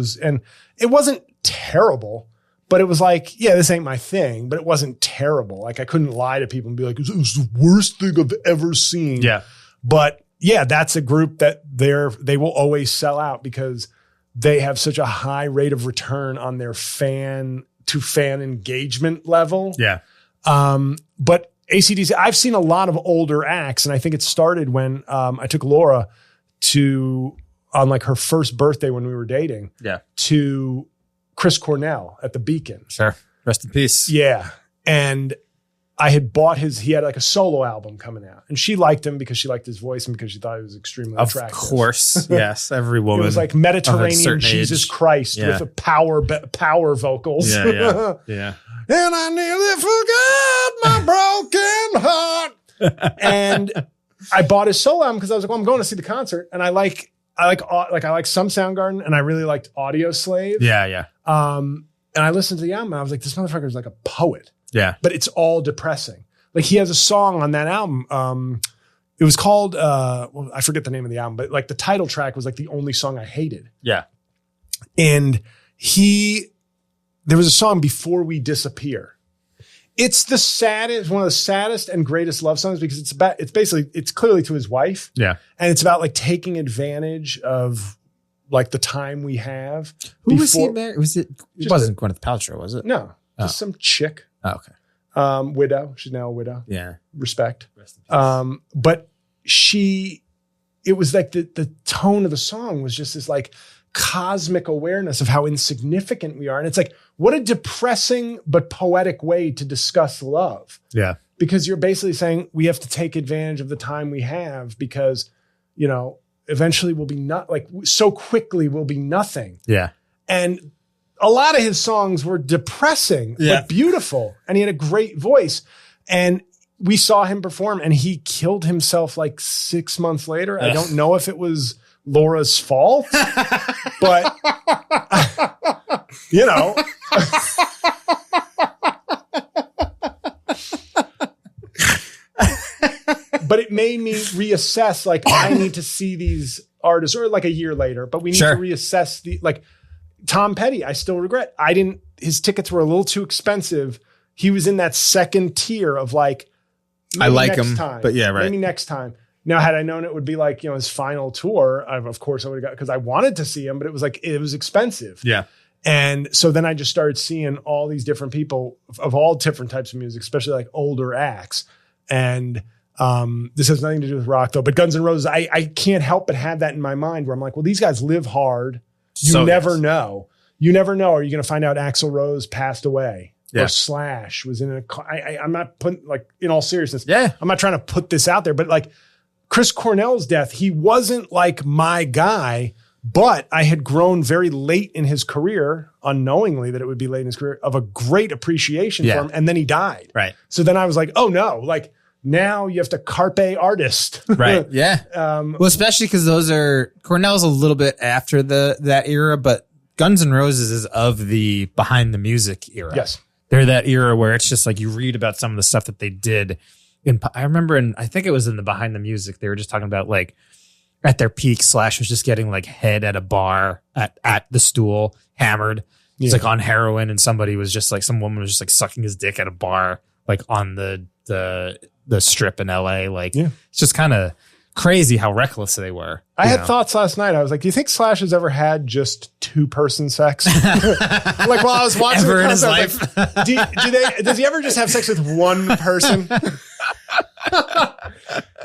S1: wasn't terrible, but it was like, this ain't my thing, but it wasn't terrible. Like I couldn't lie to people and be like, it was the worst thing I've ever seen. Yeah. But that's a group that they will always sell out because they have such a high rate of return on their fan to fan engagement level. Yeah. But AC/DC, I've seen a lot of older acts, and I think it started when I took Laura on like her first birthday when we were dating. Yeah. To Chris Cornell at the Beacon.
S2: Sure. Rest in peace.
S1: Yeah. And I had bought he had like a solo album coming out, and she liked him because she liked his voice and because she thought he was extremely attractive.
S2: Of course. Yes. Every woman.
S1: It was like Mediterranean Jesus Christ with a power vocals.
S2: Yeah. Yeah.
S1: And I nearly forgot my broken heart. And I bought his solo album because I was like, well, I'm going to see the concert. And I like some Soundgarden, and I really liked Audio Slave.
S2: Yeah. Yeah.
S1: And I listened to the album and I was like, this motherfucker is like a poet.
S2: Yeah.
S1: But it's all depressing. Like he has a song on that album. It was called, I forget the name of the album, but like the title track was like the only song I hated. Yeah. And there was a song, Before We Disappear. It's one of the saddest and greatest love songs because it's clearly to his wife. Yeah. And it's about like taking advantage of like the time we have.
S2: Who was he married? It wasn't Gwyneth Paltrow, was it?
S1: No. Just some chick.
S2: Oh, okay.
S1: Widow. She's now a widow.
S2: Yeah.
S1: Respect. But it was like the tone of the song was just this like cosmic awareness of how insignificant we are. And it's like, what a depressing but poetic way to discuss love. Yeah. Because you're basically saying we have to take advantage of the time we have because, eventually we'll be so quickly we'll be nothing. Yeah. And a lot of his songs were depressing, but beautiful. And he had a great voice. And we saw him perform and he killed himself like 6 months later. I don't know if it was Laura's fault, but but it made me reassess, like I need to see these artists or like a year later, but we need to reassess Tom Petty, I still regret. His tickets were a little too expensive. He was in that second tier of like,
S2: I like him, but yeah, right.
S1: Maybe next time. Now, had I known it would be like, his final tour, of course I would have got, because I wanted to see him, but it was expensive. Yeah. And so then I just started seeing all these different people of all different types of music, especially like older acts. And this has nothing to do with rock though, but Guns N' Roses, I can't help but have that in my mind where I'm like, well, these guys live hard. You never know. You never know. Are you going to find out Axl Rose passed away? Yeah. Or Slash was in I'm not putting, like, in all seriousness. Yeah. I'm not trying to put this out there, but like Chris Cornell's death, he wasn't like my guy, but I had grown very late in his career, unknowingly that it would be late in his career, of a great appreciation for him. And then he died. Right. So then I was like, oh no, like Now you have to carpe artist.
S2: Right. Yeah. Well, especially because Cornell's a little bit after that era, but Guns N' Roses is of the behind the music era.
S1: Yes.
S2: They're that era where it's just like you read about some of the stuff that they did. I remember I think it was in the behind the music, they were just talking about like at their peak, Slash was just getting like head at a bar at the stool, hammered. He's like on heroin, and somebody was just like, some woman was just like sucking his dick at a bar, like on the strip in LA. Like, it's just kind of crazy how reckless they were.
S1: I had thoughts last night. I was like, do you think Slash has ever had just 2-person sex? Like while I was watching
S2: ever in his life.
S1: Like, does he ever just have sex with one person?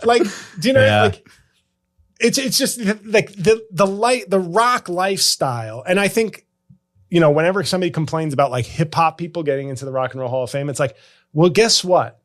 S1: Like, do you know, like, it's just like the rock lifestyle. And I think, you know, whenever somebody complains about like hip hop people getting into the Rock and Roll Hall of Fame, it's like, well, guess what?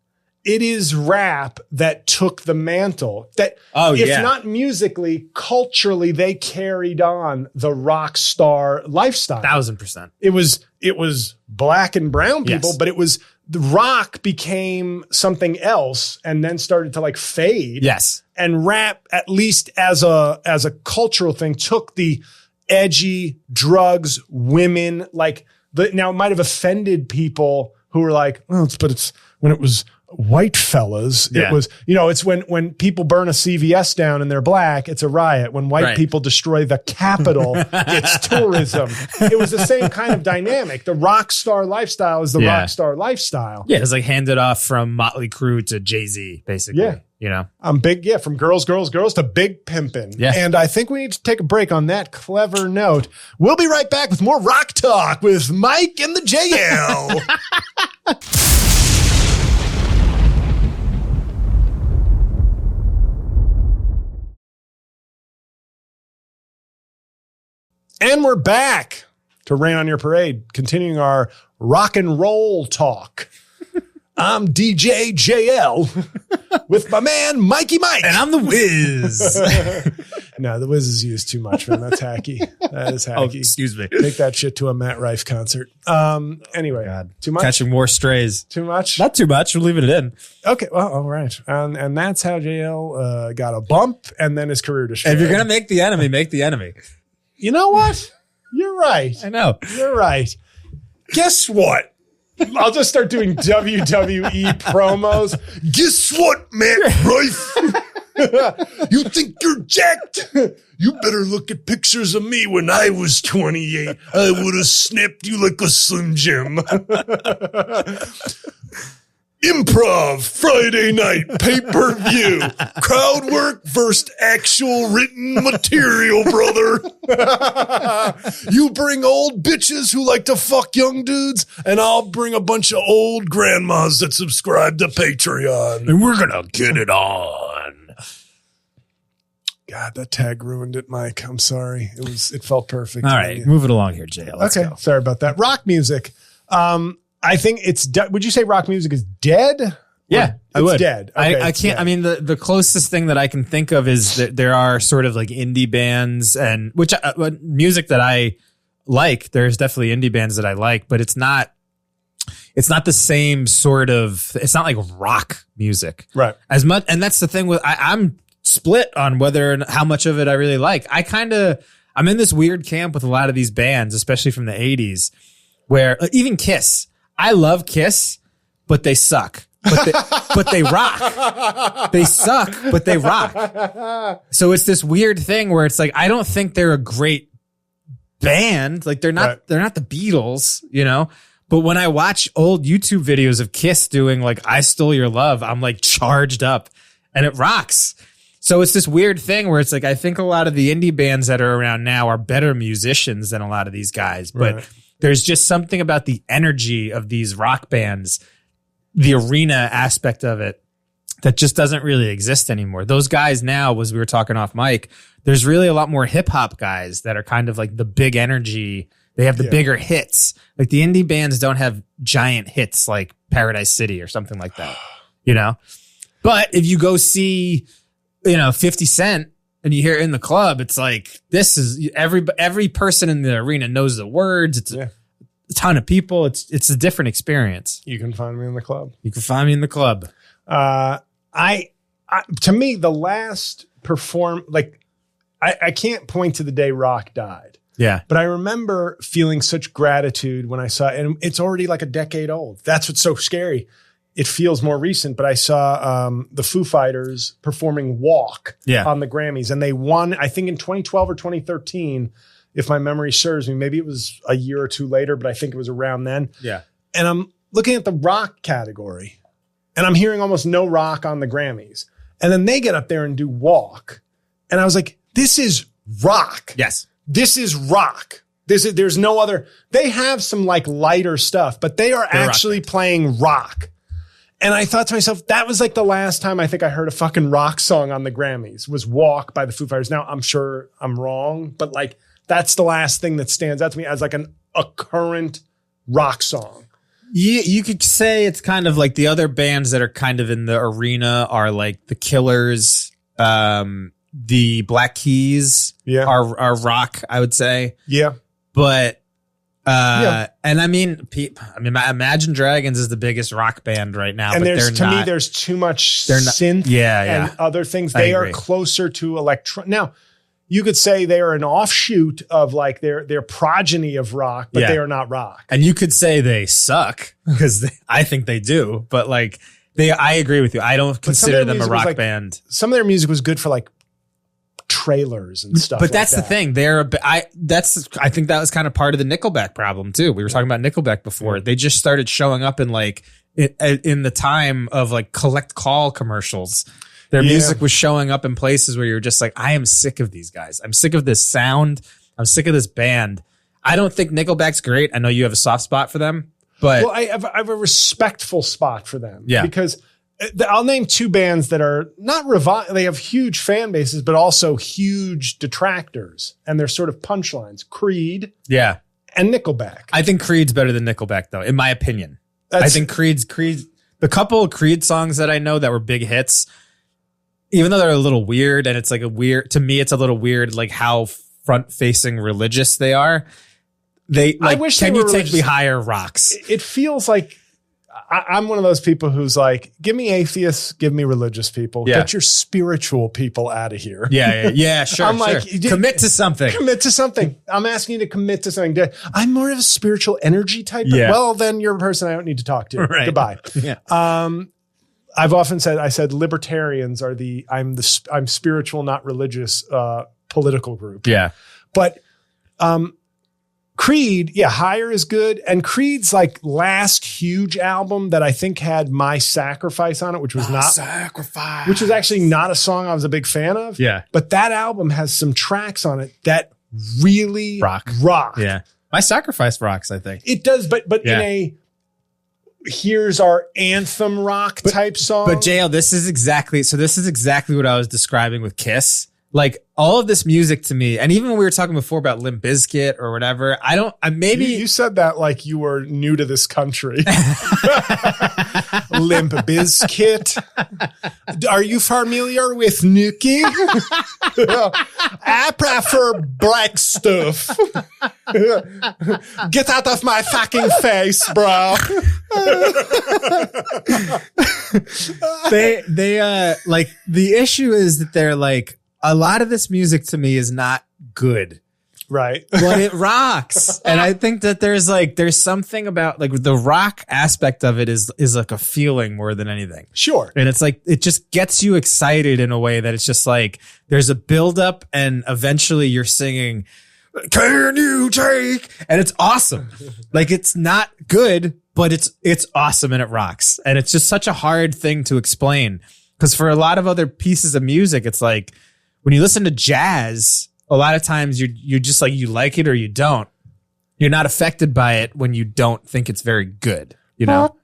S1: It is rap that took the mantle. That if not musically, culturally, they carried on the rock star lifestyle.
S2: 1000%.
S1: It was black and brown people, but it was the rock became something else and then started to like fade.
S2: Yes.
S1: And rap, at least as a cultural thing, took the edgy drugs, women, like now it might have offended people who were like, well, it's when it was white fellas. It was, you know, it's when people burn a CVS down and they're black, it's a riot. When white people destroy the Capitol, it's tourism. It was the same kind of dynamic. The rock star lifestyle is the rock star lifestyle.
S2: Yeah, it's like handed off from Motley Crue to Jay-Z, basically. Yeah. You know,
S1: I'm big, from girls to big pimpin'. Yeah. And I think we need to take a break on that clever note. We'll be right back with more Rock Talk with Mike and the JL. And we're back to Rain on Your Parade, continuing our rock and roll talk. I'm DJ JL with my man Mikey Mike.
S2: And I'm the Wiz.
S1: No, the Wiz is used too much, man. That's hacky. That is hacky.
S2: Oh, excuse me.
S1: Take that shit to a Matt Rife concert. Anyway,
S2: God.
S1: Too much?
S2: Catching more strays.
S1: Too much?
S2: Not too much. We're leaving it in.
S1: Okay, well, all right. And that's how JL got a bump and then his career destroyed.
S2: If you're going to make the enemy, make the enemy.
S1: You know what? You're right.
S2: I know.
S1: You're right. Guess what? I'll just start doing WWE promos. Guess what, Matt Rife? You think you're jacked? You better look at pictures of me when I was 28. I would have snapped you like a Slim Jim. Improv Friday night pay-per-view. Crowd work versus actual written material, brother. You bring old bitches who like to fuck young dudes, and I'll bring a bunch of old grandmas that subscribe to Patreon.
S2: And we're going to get it on.
S1: God, that tag ruined it, Mike. I'm sorry. It felt perfect.
S2: All right, move it along here, Jay. Let's go.
S1: Sorry about that. Rock music. I think it's would you say rock music is dead?
S2: Yeah, I would.
S1: Dead.
S2: Okay, I can't. Dead. I mean, the closest thing that I can think of is that there are sort of like indie bands and music that I like. There's definitely indie bands that I like, but it's not the same sort of. It's not like rock music,
S1: right?
S2: As much, and that's the thing with I'm split on whether and how much of it I really like. I'm in this weird camp with a lot of these bands, especially from the 80s, where even Kiss. I love Kiss, but they suck. But they rock. They suck, but they rock. So it's this weird thing where it's like, I don't think they're a great band. Like they're not the Beatles, you know? But when I watch old YouTube videos of Kiss doing like I Stole Your Love, I'm like charged up and it rocks. So it's this weird thing where it's like, I think a lot of the indie bands that are around now are better musicians than a lot of these guys, but there's just something about the energy of these rock bands, the arena aspect of it, that just doesn't really exist anymore. Those guys now, as we were talking off mic, there's really a lot more hip hop guys that are kind of like the big energy. They have the bigger hits. Like the indie bands don't have giant hits like Paradise City or something like that, you know? But if you go see, 50 Cent, and you hear it in the club, it's like, this is every person in the arena knows the words. It's a ton of people. It's a different experience.
S1: You can find me in the club.
S2: You can find me in the club.
S1: To me, the last I can't point to the day rock died.
S2: Yeah.
S1: But I remember feeling such gratitude when I saw, and it's already like a decade old. That's what's so scary. It feels more recent, but I saw the Foo Fighters performing Walk on the Grammys, and they won, I think in 2012 or 2013, if my memory serves me. Maybe it was a year or two later, but I think it was around then.
S2: Yeah.
S1: And I'm looking at the rock category, and I'm hearing almost no rock on the Grammys. And then they get up there and do Walk. And I was like, this is rock.
S2: Yes.
S1: This is rock. There's no other. They have some like lighter stuff, but they're actually playing rock. And I thought to myself, that was like the last time I think I heard a fucking rock song on the Grammys was Walk by the Foo Fighters. Now, I'm sure I'm wrong, but like that's the last thing that stands out to me as like a current rock song.
S2: You could say it's kind of like the other bands that are kind of in the arena are like the Killers, the Black Keys are rock, I would say.
S1: Yeah.
S2: But and I mean, Imagine Dragons is the biggest rock band right now.
S1: And
S2: but
S1: there's too much synth and other things. They are closer to Now, you could say they are an offshoot of like their progeny of rock, but they are not rock.
S2: And you could say they suck because I think they do. But like I agree with you. I don't consider them a rock band.
S1: Some of their music was good for like trailers and stuff.
S2: But that's the thing. I think that was kind of part of the Nickelback problem too. We were talking about Nickelback before. They just started showing up in like in the time of like collect call commercials. Their music was showing up in places where you're just like, I am sick of these guys. I'm sick of this sound. I'm sick of this band. I don't think Nickelback's great. I know you have a soft spot for them, but
S1: I have a respectful spot for them.
S2: Yeah.
S1: Because I'll name two bands that are not they have huge fan bases, but also huge detractors. And they're sort of punchlines. Creed.
S2: Yeah.
S1: And Nickelback.
S2: I think Creed's better than Nickelback though, in my opinion. I think Creed, the couple of Creed songs that I know that were big hits, even though they're a little weird and it's like to me, it's a little weird, like how front facing religious they are. I wish Can You Take Me Higher rocks.
S1: It feels like I'm one of those people who's like, give me atheists, give me religious people. Yeah. Get your spiritual people out of here.
S2: Yeah, sure. I'm like, commit to something.
S1: Commit to something. I'm asking you to commit to something. I'm more of a spiritual energy type. Yeah. Well, then you're a person I don't need to talk to. Right. Goodbye. Yeah. I've often said libertarians are I'm spiritual, not religious, political group.
S2: Yeah.
S1: But, Creed, Higher is good. And Creed's like last huge album that I think had My Sacrifice on it, which was which was actually not a song I was a big fan of.
S2: Yeah.
S1: But that album has some tracks on it that really rock.
S2: Yeah. My Sacrifice rocks, I think.
S1: It does, but in here's our anthem rock type song.
S2: But JL, this is exactly what I was describing with Kiss. Like all of this music to me, and even when we were talking before about Limp Bizkit or whatever, you
S1: said that like you were new to this country. Limp Bizkit. Are you familiar with Nuki? I prefer black stuff. Get out of my fucking face, bro.
S2: They like the issue is that they're like, a lot of this music to me is not good.
S1: Right.
S2: But it rocks. And I think that there's something about like the rock aspect of it is like a feeling more than anything.
S1: Sure.
S2: And it's like, it just gets you excited in a way that it's just like, there's a buildup and eventually you're singing, can you take? And it's awesome. Like it's not good, but it's awesome and it rocks. And it's just such a hard thing to explain. Because for a lot of other pieces of music, it's like, when you listen to jazz, a lot of times you're just like, you like it or you don't. You're not affected by it when you don't think it's very good, you know?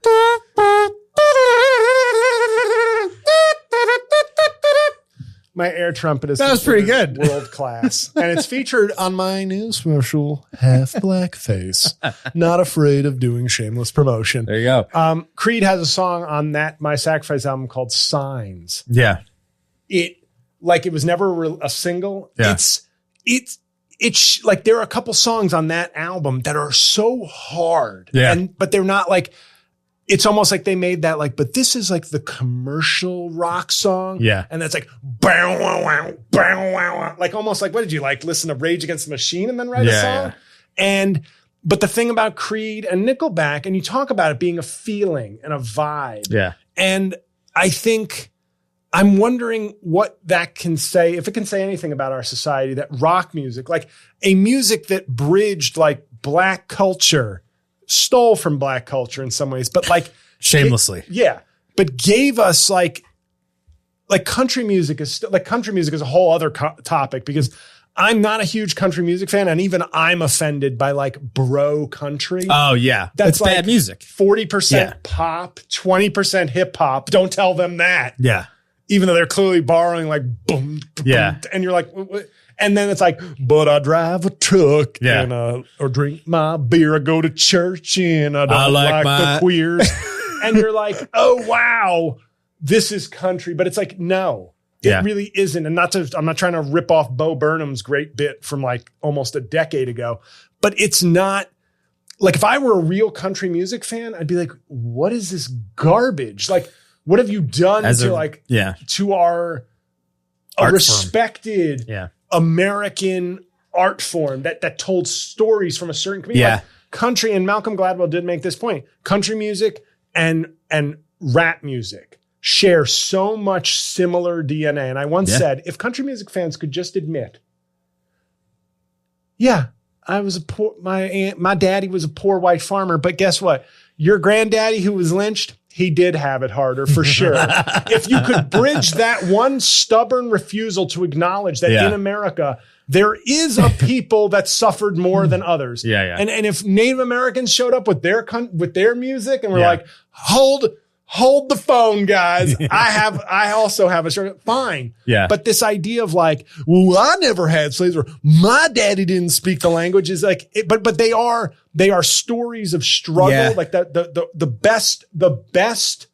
S1: My air trumpet is
S2: pretty good.
S1: World class. And it's featured on my new special, Half Blackface. Not afraid of doing shameless promotion.
S2: There you go.
S1: Creed has a song on that My Sacrifice album called Signs.
S2: Yeah.
S1: It was never a single.
S2: Yeah.
S1: It's like there are a couple songs on that album that are so hard.
S2: Yeah.
S1: But they're not like, it's almost like they made that like, but this is like the commercial rock song.
S2: Yeah.
S1: And that's like, bow, wow, wow, bow, wow, wow. Like almost like, what did you like? Listen to Rage Against the Machine and then write a song? Yeah. But the thing about Creed and Nickelback, and you talk about it being a feeling and a vibe.
S2: Yeah.
S1: And I think I'm wondering what that can say, if it can say anything about our society, that rock music, like a music that bridged like black culture, stole from black culture in some ways, but like
S2: shamelessly.
S1: But gave us like country music is still like country music is a whole other topic because I'm not a huge country music fan. And even I'm offended by like bro country.
S2: Oh yeah.
S1: That's
S2: like
S1: bad
S2: music.
S1: 40% pop, 20% hip hop. Don't tell them that.
S2: Yeah.
S1: Even though they're clearly borrowing like boom, boom, and you're like, what? And then it's like, but I drive a truck and or drink my beer. I go to church and I don't like the queers. And you're like, oh wow, this is country. But it's like, no, it really isn't. And I'm not trying to rip off Bo Burnham's great bit from like almost a decade ago, but it's not like if I were a real country music fan, I'd be like, what is this garbage? Like, what have you done to our respected American art form that told stories from a certain community?
S2: Yeah.
S1: Like country, and Malcolm Gladwell did make this point. Country music and rap music share so much similar DNA. And I once said, if country music fans could just admit, I was my daddy was a poor white farmer, but guess what? Your granddaddy who was lynched, he did have it harder for sure. If you could bridge that one stubborn refusal to acknowledge that in America, there is a people that suffered more than others. And if Native Americans showed up with their music and were like, hold the phone, guys. I also have a shirt. Fine. Yeah. But this idea of like, well, I never had slaves or my daddy didn't speak the language is like, but they are stories of struggle. Yeah. Like the best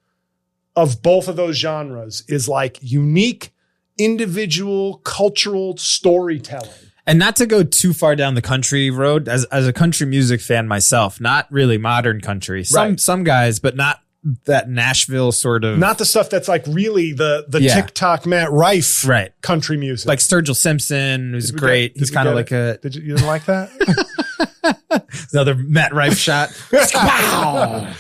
S1: of both of those genres is like unique, individual, cultural storytelling.
S2: And not to go too far down the country road, as a country music fan myself, not really modern country. Some guys, but not that Nashville sort of,
S1: not the stuff that's like really the TikTok Matt Rife country music,
S2: like Sturgill Simpson, who's great. He's kind of like you
S1: didn't like that?
S2: Another Matt Rife shot.
S1: Wow.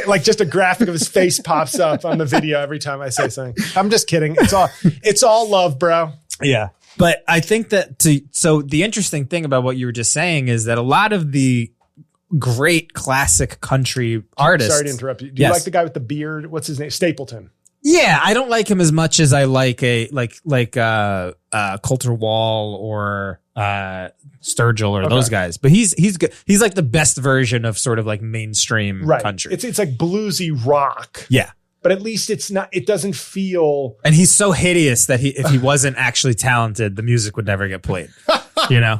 S1: Like just a graphic of his face pops up on the video every time I say something. I'm just kidding. It's all love, bro.
S2: Yeah. But I think that so the interesting thing about what you were just saying is that a lot of the great classic country artists.
S1: Sorry to interrupt you. Do you like the guy with the beard? What's his name? Stapleton.
S2: Yeah, I don't like him as much as I like Coulter Wall or Sturgill or those guys. But he's good. He's like the best version of sort of like mainstream country.
S1: It's like bluesy rock.
S2: Yeah.
S1: But at least it doesn't feel.
S2: And he's so hideous that if he wasn't actually talented, the music would never get played. You know?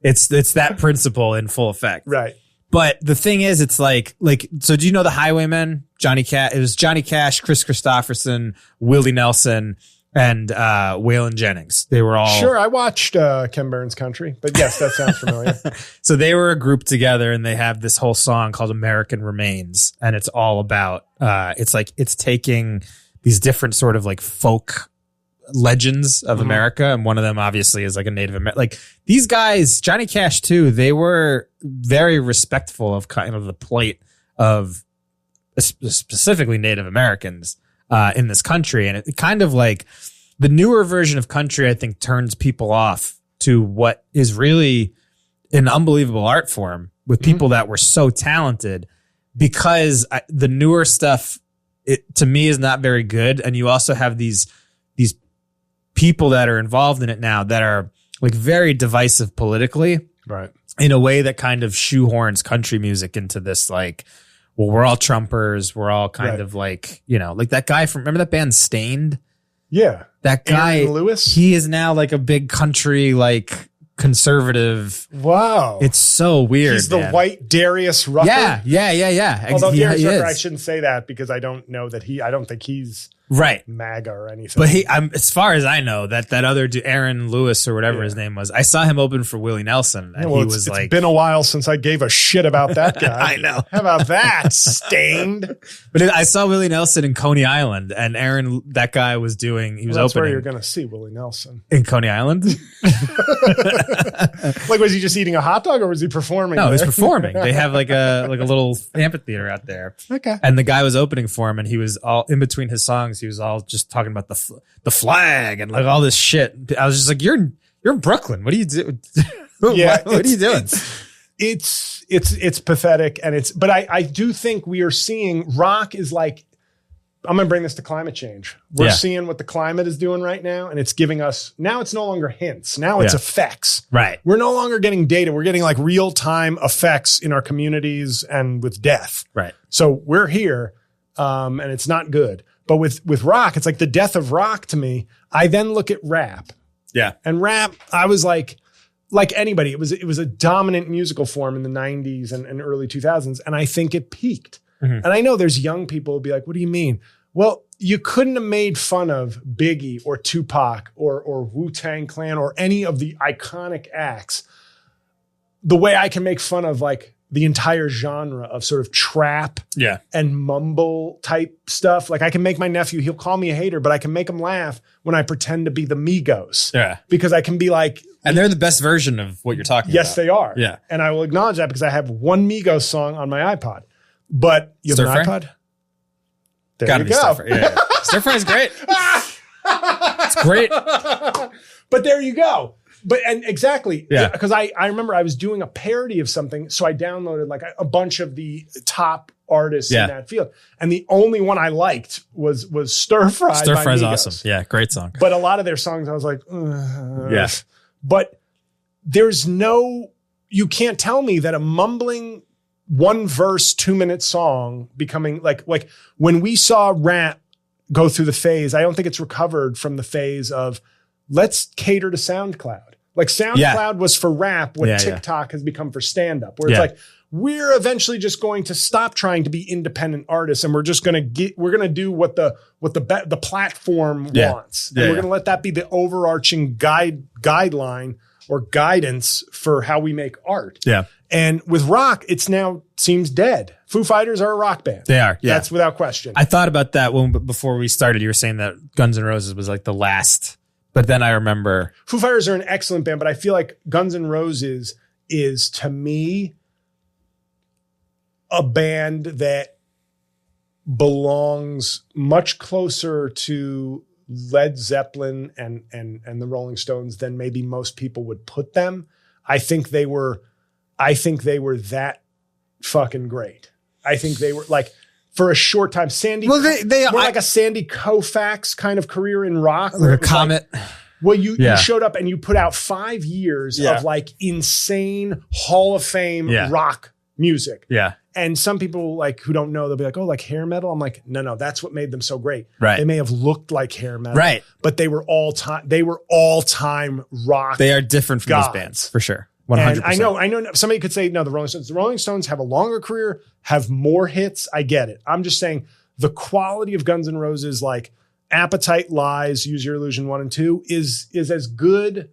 S2: It's that principle in full effect.
S1: Right.
S2: But the thing is, it's like, so do you know the Highwaymen? It was Johnny Cash, Chris Christopherson, Willie Nelson, and Waylon Jennings. They were all.
S1: Sure, I watched Ken Burns Country, but yes, that sounds familiar.
S2: So they were a group together and they have this whole song called American Remains. And it's all about, it's taking these different sort of like folk legends of America, and one of them obviously is like a Native American. Like these guys, Johnny Cash too, they were very respectful of kind of the plight of specifically Native Americans in this country, and it kind of like the newer version of country I think turns people off to what is really an unbelievable art form with people that were so talented, because the newer stuff to me is not very good, and you also have these people that are involved in it now that are like very divisive politically,
S1: right?
S2: In a way that kind of shoehorns country music into this, like, well, we're all Trumpers. We're all kind of like, you know, like that guy remember that band Stained?
S1: Yeah.
S2: That guy,
S1: Aaron Lewis?
S2: He is now like a big country, like conservative.
S1: Wow.
S2: It's so weird.
S1: He's the white Darius Rucker.
S2: Yeah.
S1: Although Darius Rucker, I shouldn't say that because I don't know that I don't think he's
S2: right.
S1: MAGA or anything.
S2: But as far as I know, that other dude, Aaron Lewis or whatever his name was, I saw him open for Willie Nelson, and he was like,
S1: "It's been a while since I gave a shit about that guy."
S2: I know.
S1: How about that, Stained?
S2: But I saw Willie Nelson in Coney Island, and that guy was doing. He was
S1: that's
S2: opening.
S1: Where you're going to see Willie Nelson
S2: in Coney Island.
S1: Like, was he just eating a hot dog, or was he performing?
S2: No, he was performing. They have like a little amphitheater out there.
S1: Okay.
S2: And the guy was opening for him, and he was all in between his songs. He was all just talking about the flag and like all this shit. I was just like, you're in Brooklyn. What do you do?
S1: Yeah,
S2: what are you doing?
S1: It's pathetic, but I do think we are seeing rock is like, I'm going to bring this to climate change. We're seeing what the climate is doing right now, and it's giving us, now it's no longer hints. Now it's effects.
S2: Right.
S1: We're no longer getting data. We're getting like real time effects in our communities and with death.
S2: Right.
S1: So we're here, and it's not good. But with rock, it's like the death of rock to me. I then look at rap.
S2: Yeah.
S1: And rap, I was like anybody, it was a dominant musical form in the 90s and early 2000s. And I think it peaked. Mm-hmm. And I know there's young people who'll be like, what do you mean? Well, you couldn't have made fun of Biggie or Tupac or Wu-Tang Clan or any of the iconic acts the way I can make fun of like the entire genre of sort of trap and mumble type stuff. Like I can make my nephew, he'll call me a hater, but I can make him laugh when I pretend to be the Migos.
S2: Yeah.
S1: Because I can be like.
S2: And they're the best version of what you're talking about.
S1: Yes, they are.
S2: Yeah.
S1: And I will acknowledge that because I have one Migos song on my iPod. But you have an iPod? There
S2: Gotta
S1: you
S2: be
S1: go.
S2: Stir Fry. Yeah. Stir Fry is great. It's great.
S1: But there you go. And exactly.
S2: Yeah.
S1: Because I remember I was doing a parody of something. So I downloaded like a bunch of the top artists in that field. And the only one I liked was Stir Fry.
S2: Stir Fry's
S1: Migos.
S2: awesome. Yeah, great song.
S1: But a lot of their songs I was like,
S2: yeah.
S1: But you can't tell me that a mumbling 1 verse, 2-minute song becoming like when we saw rap go through the phase, I don't think it's recovered from the phase of let's cater to SoundCloud. Like SoundCloud was for rap, what TikTok has become for stand-up, where it's like, we're eventually just going to stop trying to be independent artists, and we're just going to do what the platform wants. And we're going to let that be the overarching guideline or guidance for how we make art. Yeah. And with rock, it's now seems dead. Foo Fighters are a rock band.
S2: They are. Yeah.
S1: That's without question.
S2: I thought about that before we started. You were saying that Guns N' Roses was like the last, but then I remember
S1: Foo Fighters are an excellent band, but I feel like Guns N' Roses is to me a band that belongs much closer to Led Zeppelin and the Rolling Stones than maybe most people would put them. I think they were that fucking great. I think they were like for a short time, like a Sandy Koufax kind of career in rock.
S2: Like a Comet.
S1: You showed up and you put out 5 years of like insane Hall of Fame rock music. Yeah. And some people like who don't know, they'll be like, oh, like hair metal. I'm like, no, that's what made them so great. Right. They may have looked like hair metal. Right. But they were all time rock.
S2: They are different from these bands for sure. 100%.
S1: And I know somebody could say, no, the Rolling Stones. The Rolling Stones have a longer career, have more hits. I get it. I'm just saying the quality of Guns N' Roses, like Appetite, Lies, Use Your Illusion 1 and 2, is as good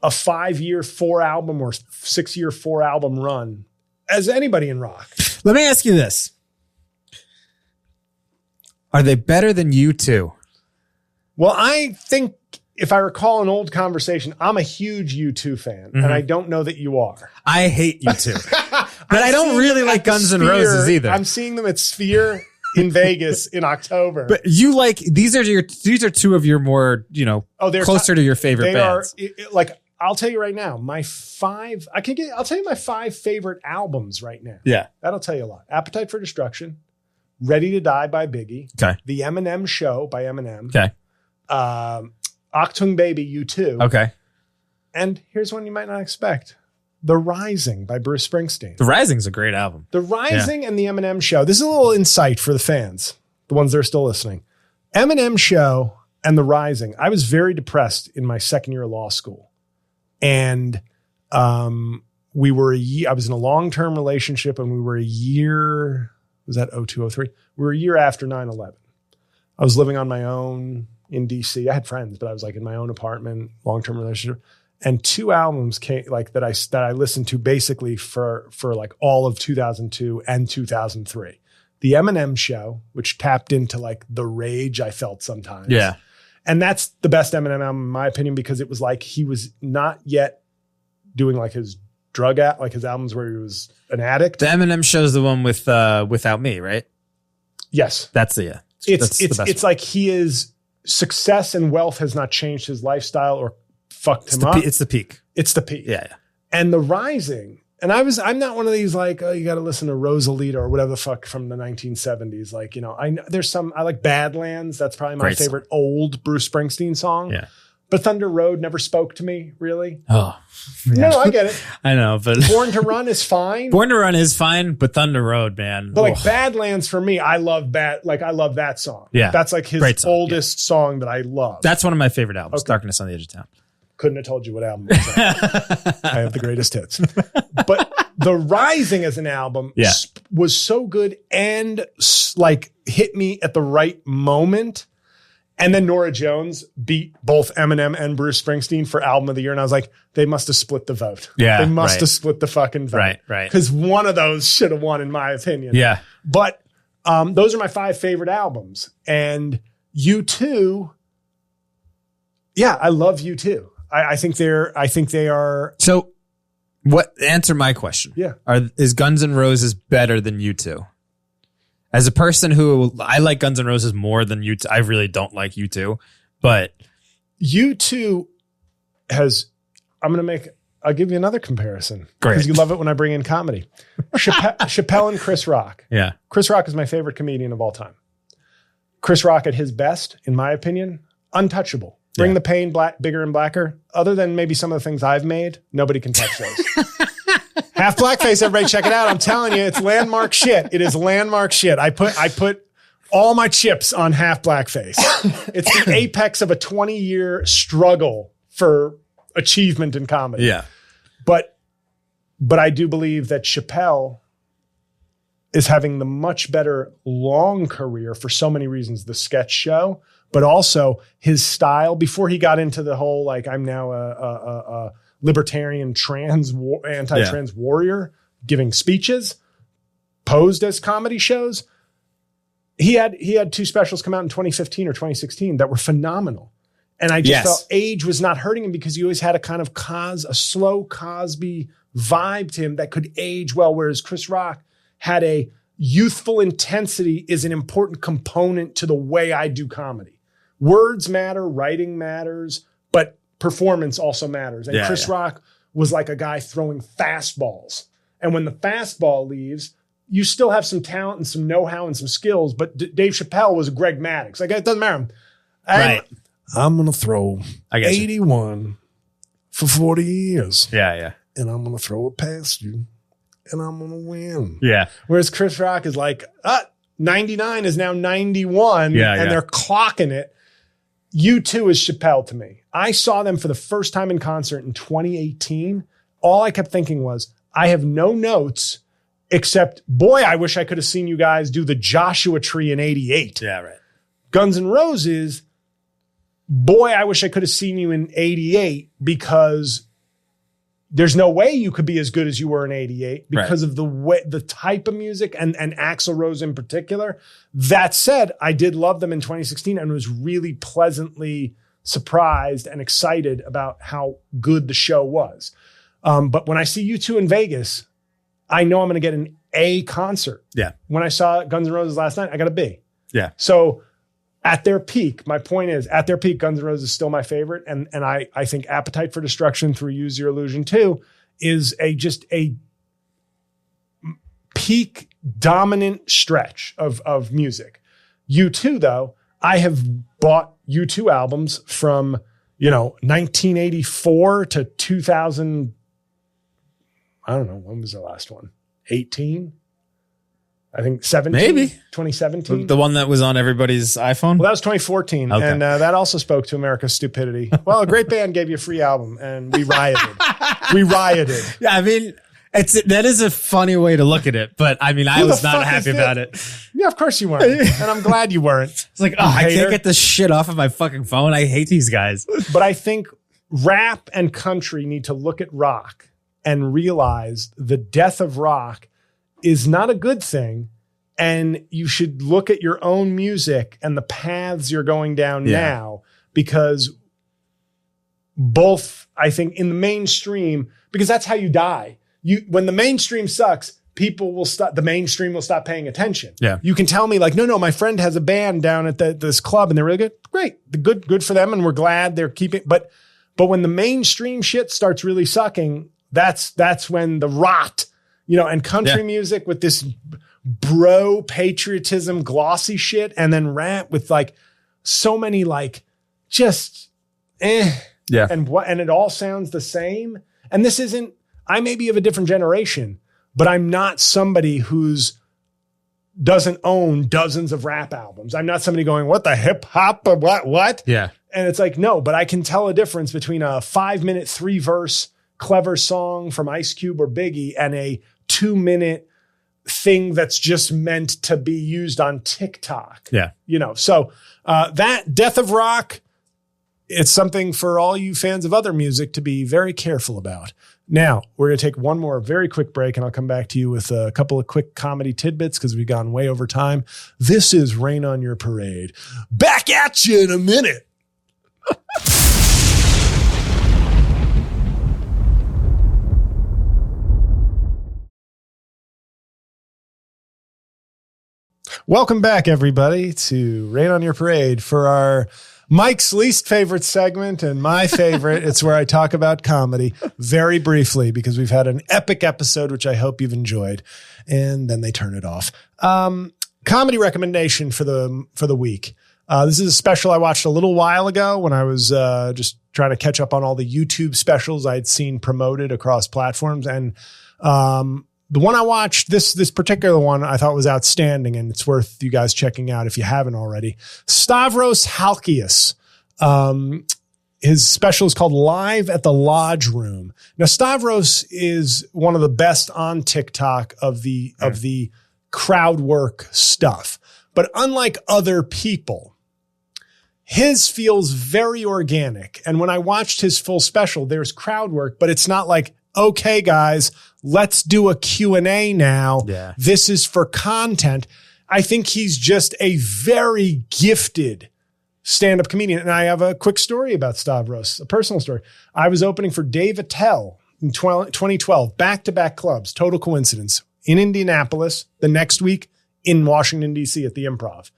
S1: a 5-year 4-album or 6-year 4-album run as anybody in rock.
S2: Let me ask you this. Are they better than U2?
S1: Well, I think if I recall an old conversation, I'm a huge U2 fan, and I don't know that you are.
S2: I hate U2. But I don't really like Guns N' Roses either.
S1: I'm seeing them at Sphere in Vegas in October.
S2: But you like these are two of your more, closer to your favorite bands.
S1: I'll tell you right now, I'll tell you my 5 favorite albums right now. Yeah. That'll tell you a lot. Appetite for Destruction, Ready to Die by Biggie. Okay. The Eminem Show by Eminem. Okay. Achtung Baby, U2. Okay. And here's one you might not expect. The Rising by Bruce Springsteen.
S2: The Rising's a great album.
S1: The Rising and the Eminem Show. This is a little insight for the fans, the ones that are still listening. Eminem Show and The Rising. I was very depressed in my second year of law school. And I was in a long-term relationship, and we were a year, was that 02, 03? We were a year after 9/11. I was living on my own in DC. I had friends, but I was like in my own apartment, long-term relationship. And 2 albums came like that I listened to basically for like all of 2002 and 2003. The Eminem Show, which tapped into like the rage I felt sometimes.
S2: Yeah.
S1: And that's the best Eminem album in my opinion, because it was like he was not yet doing like his like his albums where he was an addict.
S2: The Eminem Show's the one with Without Me, right?
S1: Yes.
S2: That's the
S1: It's like he is success and wealth has not changed his lifestyle or fucked him up.
S2: It's the peak.
S1: It's the peak.
S2: Yeah.
S1: And the rising. And I'm not one of these like, oh, you got to listen to Rosalita or whatever the fuck from the 1970s. Like, you know, I like Badlands. That's probably my favorite old Bruce Springsteen song.
S2: Yeah.
S1: But Thunder Road never spoke to me, really.
S2: Oh, yeah.
S1: No, I get it.
S2: I know, but
S1: Born to Run is fine.
S2: Born to Run is fine, but Thunder Road, man.
S1: But like Badlands for me, I love that song.
S2: Yeah.
S1: That's like his oldest song that I love.
S2: That's one of my favorite albums, Darkness on the Edge of Town.
S1: Couldn't have told you what album it was. I have the greatest hits. But The Rising as an album was so good and like hit me at the right moment. And then Norah Jones beat both Eminem and Bruce Springsteen for album of the year. And I was like, they must have split the vote.
S2: Yeah.
S1: They must have split the fucking vote.
S2: Right.
S1: Because one of those should have won, in my opinion.
S2: Yeah.
S1: But those are my 5 favorite albums. And U2, yeah, I love U2. I think they are.
S2: So answer my question.
S1: Yeah.
S2: Is Guns N' Roses better than U2? As a person who I like Guns N' Roses more than U2, I really don't like U2, but
S1: U2 I'll give you another comparison.
S2: Great.
S1: Because you love it when I bring in comedy. Chappelle and Chris Rock.
S2: Yeah.
S1: Chris Rock is my favorite comedian of all time. Chris Rock at his best, in my opinion, untouchable. Bring the Pain, Bigger and Blacker. Other than maybe some of the things I've made, nobody can touch those. Half Blackface, everybody check it out. I'm telling you, it's landmark shit. It is landmark shit. I put all my chips on Half Blackface. It's the apex of a 20-year struggle for achievement in comedy.
S2: Yeah.
S1: But I do believe that Chappelle is having the much better long career for so many reasons. The sketch show, but also his style before he got into the whole, like, I'm now a libertarian anti-trans warrior giving speeches, posed as comedy shows. He had 2 specials come out in 2015 or 2016 that were phenomenal. And I just felt age was not hurting him because he always had a kind of a slow Cosby vibe to him that could age well. Whereas Chris Rock had a youthful intensity is an important component to the way I do comedy. Words matter, writing matters, but performance also matters. And Chris Rock was like a guy throwing fastballs. And when the fastball leaves, you still have some talent and some know-how and some skills. But Dave Chappelle was Greg Maddux. Like, it doesn't matter. I'm going to throw 81 for 40 years.
S2: Yeah.
S1: And I'm going to throw it past you. And I'm going to win.
S2: Yeah.
S1: Whereas Chris Rock is like, 99 is now 91. And they're clocking it. U2 is Chappelle to me. I saw them for the first time in concert in 2018. All I kept thinking was, I have no notes except, boy, I wish I could have seen you guys do the Joshua Tree in 88.
S2: Yeah, right.
S1: Guns N' Roses, boy, I wish I could have seen you in 88 because there's no way you could be as good as you were in 88 because of the type of music and Axl Rose in particular. That said, I did love them in 2016 and was really pleasantly surprised and excited about how good the show was. But when I see U2 in Vegas, I know I'm going to get an A concert. Yeah. When I saw Guns N' Roses last night, I got a B. Yeah. So at their peak, my point is, at their peak, Guns N' Roses is still my favorite. And I think Appetite for Destruction through Use Your Illusion 2 is just a peak dominant stretch of music. U2, though, I have bought U2 albums from, 1984 to 2000. I don't know. When was the last one? 18? I think 17.
S2: Maybe.
S1: 2017.
S2: The one that was on everybody's iPhone?
S1: Well, that was 2014. Okay. And that also spoke to America's stupidity. Well, a great band gave you a free album and we rioted.
S2: Yeah, I mean, That is a funny way to look at it, but I mean, I was not happy about it.
S1: Yeah, of course you weren't. And I'm glad you weren't.
S2: It's like, I can't get this shit off of my fucking phone. I hate these guys.
S1: But I think rap and country need to look at rock and realize the death of rock is not a good thing. And you should look at your own music and the paths you're going down now, because both, I think, in the mainstream, because that's how you die. When the mainstream sucks, the mainstream will stop paying attention.
S2: Yeah.
S1: You can tell me like, no, my friend has a band down at this club and they're really good. Great. Good for them. And we're glad they're keeping, but when the mainstream shit starts really sucking, that's when the rot, and country music with this bro patriotism, glossy shit. And then rap with like so many, like just, and it all sounds the same. And this isn't, I may be of a different generation, but I'm not somebody who's doesn't own dozens of rap albums. I'm not somebody going, what the hip hop? What?
S2: Yeah.
S1: And it's like, no, but I can tell a difference between a 5-minute, 3-verse clever song from Ice Cube or Biggie and a 2-minute thing that's just meant to be used on TikTok.
S2: Yeah.
S1: So that death of rock, it's something for all you fans of other music to be very careful about. Now, we're going to take one more very quick break, and I'll come back to you with a couple of quick comedy tidbits because we've gone way over time. This is Rain on Your Parade. Back at you in a minute. Welcome back, everybody, to Rain on Your Parade for our Mike's least favorite segment and my favorite. It's where I talk about comedy very briefly because we've had an epic episode, which I hope you've enjoyed. And then they turn it off. Comedy recommendation for the week. This is a special I watched a little while ago when I was just trying to catch up on all the YouTube specials I'd seen promoted across platforms. And the one I watched, this particular one, I thought was outstanding, and it's worth you guys checking out if you haven't already. Stavros Halkias. His special is called Live at the Lodge Room. Now, Stavros is one of the best on TikTok of the crowd work stuff. But unlike other people, his feels very organic. And when I watched his full special, there's crowd work, but it's not like, okay, guys, let's do a Q&A now.
S2: Yeah.
S1: This is for content. I think he's just a very gifted stand-up comedian. And I have a quick story about Stavros, a personal story. I was opening for Dave Attell in 2012, back-to-back clubs, total coincidence, in Indianapolis, the next week in Washington, D.C. at the Improv.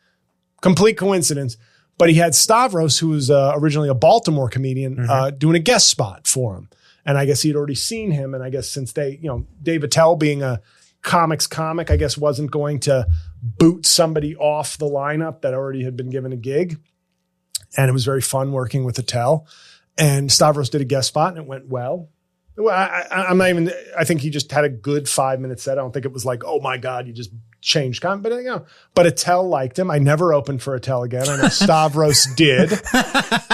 S1: Complete coincidence. But he had Stavros, who was originally a Baltimore comedian, doing a guest spot for him. And I guess he'd already seen him. And I guess since Dave Attell being a comics comic, I guess wasn't going to boot somebody off the lineup that already had been given a gig. And it was very fun working with Attell. And Stavros did a guest spot and it went well. I'm not even, I think he just had a good 5-minute set. I don't think it was like, oh my God, you just changed comment. But Attell liked him. I never opened for Attell again. I know Stavros did.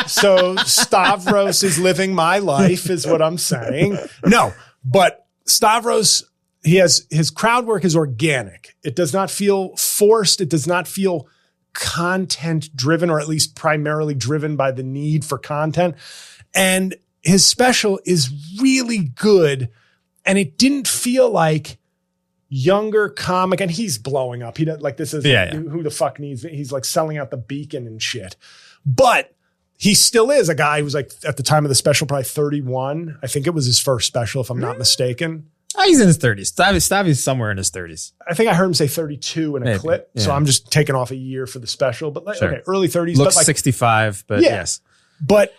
S1: So Stavros is living my life is what I'm saying. No, but Stavros, his crowd work is organic. It does not feel forced. It does not feel content driven, or at least primarily driven by the need for content. And his special is really good. And it didn't feel like younger comic, and he's blowing up. He does like this is who the fuck needs it? He's like selling out the Beacon and shit. But he still is a guy who's like at the time of the special, probably 31. I think it was his first special, if I'm not mistaken.
S2: Oh, he's in his 30s. Stavi's somewhere in his 30s.
S1: I think I heard him say 32 in a clip. Yeah. So I'm just taking off a year for the special. But okay, early 30s.
S2: Looks
S1: but like
S2: 65, but yes.
S1: But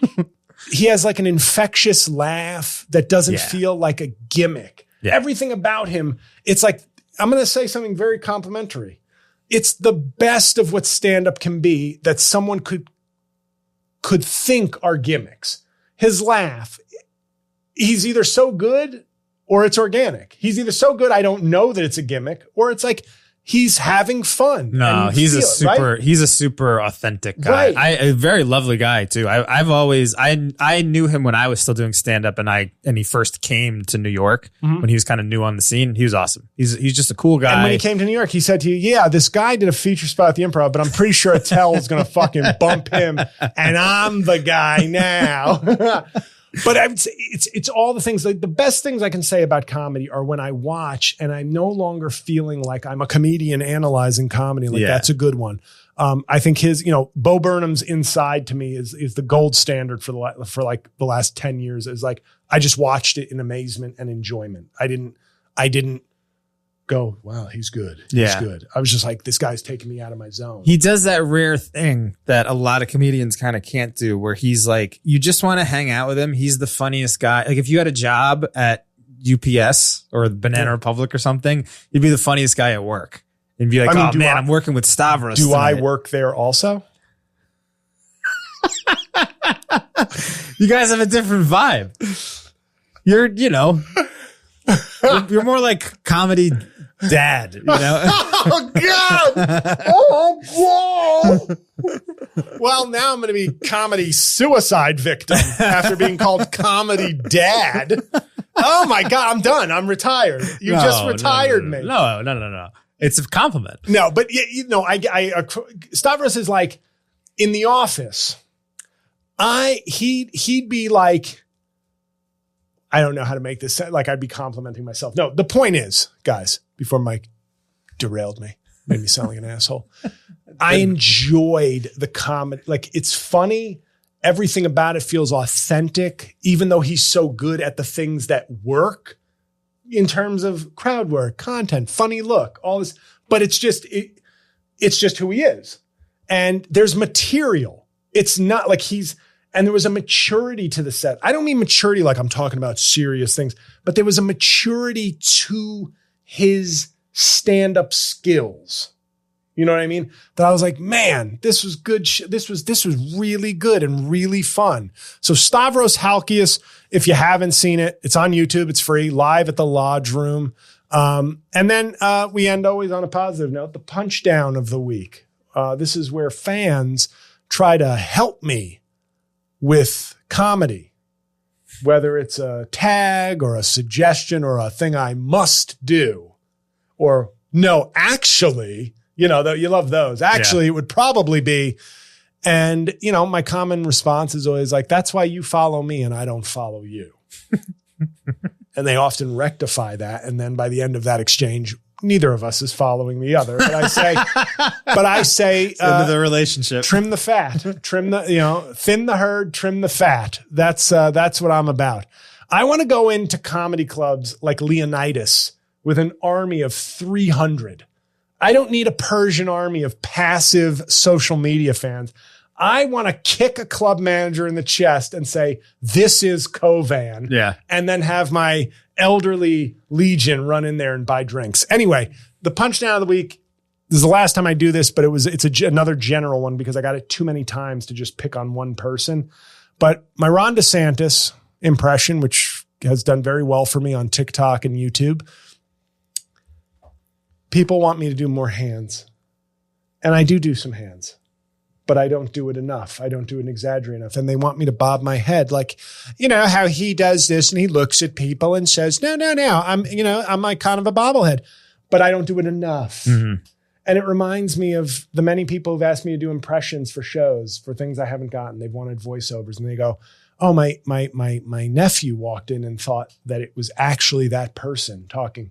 S1: he has like an infectious laugh that doesn't feel like a gimmick. Yeah. Everything about him, it's like, I'm going to say something very complimentary. It's the best of what stand-up can be that someone could think are gimmicks. His laugh, he's either so good or it's organic. He's either so good I don't know that it's a gimmick, or it's like he's having fun.
S2: No, he's a super authentic guy.
S1: Right.
S2: A very lovely guy too. I knew him when I was still doing stand up and he first came to New York when he was kind of new on the scene. He was awesome. He's just a cool guy.
S1: And when he came to New York, he said to you, yeah, this guy did a feature spot at the Improv, but I'm pretty sure Attell's going to fucking bump him and I'm the guy now. But I would say it's all the things. Like the best things I can say about comedy are when I watch and I'm no longer feeling like I'm a comedian analyzing comedy. Like that's a good one. I think Bo Burnham's Inside to me is the gold standard for like the last 10 years. Is like I just watched it in amazement and enjoyment. I didn't go, wow, he's good. He's good. I was just like, this guy's taking me out of my zone.
S2: He does that rare thing that a lot of comedians kind of can't do, where he's like, you just want to hang out with him. He's the funniest guy. Like if you had a job at UPS or Banana Republic or something, you'd be the funniest guy at work. And be like, I'm working with Stavros.
S1: Do
S2: tonight.
S1: I work there also?
S2: You guys have a different vibe. You're more like comedy dad, you know?
S1: Oh, God. Oh, God. Well, now I'm going to be comedy suicide victim after being called comedy dad. Oh, my God. I'm done. I'm retired. You just retired me.
S2: No. It's a compliment.
S1: No, but, Stavros is like, in the office, he'd be like, I don't know how to make this sound like I'd be complimenting myself. No, the point is, guys, before Mike derailed me, made me sound like an asshole. I enjoyed the comedy. Like, it's funny. Everything about it feels authentic, even though he's so good at the things that work in terms of crowd work, content, funny look, all this. But it's just who he is. And there's material. It's not like and there was a maturity to the set. I don't mean maturity like I'm talking about serious things, but there was a maturity to his stand-up skills. You know what I mean? That I was like, man, this was good. This was really good and really fun. So Stavros Halkias, if you haven't seen it, it's on YouTube. It's free, live at the Lodge Room. And then we end always on a positive note, the punchdown of the week. This is where fans try to help me with comedy, whether it's a tag or a suggestion or a thing I must do, or no, actually, you love those. Actually, it would probably be. And, my common response is always like, that's why you follow me and I don't follow you. And they often rectify that. And then by the end of that exchange, neither of us is following the other. But I say,
S2: into the relationship,
S1: trim the fat, thin the herd, trim the fat. That's what I'm about. I want to go into comedy clubs like Leonidas with an army of 300. I don't need a Persian army of passive social media fans. I want to kick a club manager in the chest and say, this is Cauvin.
S2: Yeah.
S1: And then have my elderly legion run in there and buy drinks. Anyway, the punchdown of the week, this is the last time I do this, but it's another general one because I got it too many times to just pick on one person. But my Ron DeSantis impression, which has done very well for me on TikTok and YouTube, people want me to do more hands. And I do some hands. But I don't do it enough. I don't do it exaggerate enough. And they want me to bob my head like, how he does this and he looks at people and says, no. I'm like kind of a bobblehead, but I don't do it enough. Mm-hmm. And it reminds me of the many people who've asked me to do impressions for shows, for things I haven't gotten. They've wanted voiceovers and they go, oh, my nephew walked in and thought that it was actually that person talking.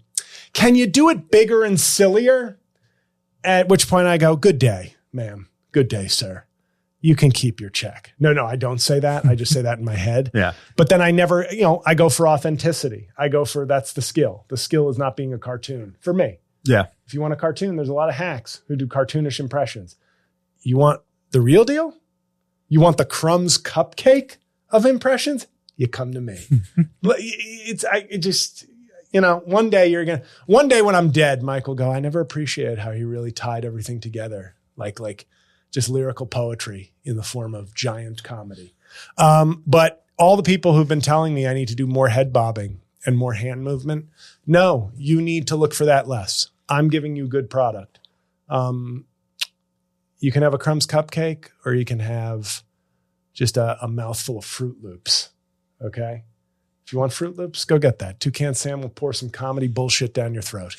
S1: Can you do it bigger and sillier? At which point I go, good day, ma'am. Good day, sir. You can keep your check. No, I don't say that. I just say that in my head.
S2: Yeah.
S1: But then I never, I go for authenticity. That's the skill. The skill is not being a cartoon for me.
S2: Yeah.
S1: If you want a cartoon, there's a lot of hacks who do cartoonish impressions. You want the real deal? You want the Crumbs cupcake of impressions? You come to me. One day when I'm dead, Mike will go, I never appreciated how he really tied everything together. Like just lyrical poetry in the form of giant comedy. But all the people who've been telling me I need to do more head bobbing and more hand movement, no, you need to look for that less. I'm giving you good product. You can have a Crumbs cupcake, or you can have just a mouthful of Fruit Loops. Okay. If you want Fruit Loops, go get that. Toucan Sam will pour some comedy bullshit down your throat.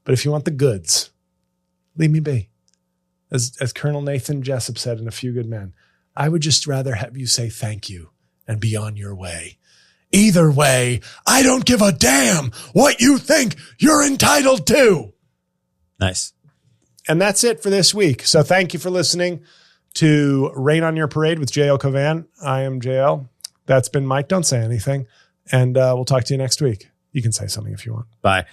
S1: But if you want the goods, leave me be. As Colonel Nathan Jessup said in A Few Good Men, I would just rather have you say thank you and be on your way. Either way, I don't give a damn what you think you're entitled to.
S2: Nice.
S1: And that's it for this week. So thank you for listening to Rain on Your Parade with JL Cauvin. I am JL. That's been Mike. Don't say anything. And we'll talk to you next week. You can say something if you want.
S2: Bye.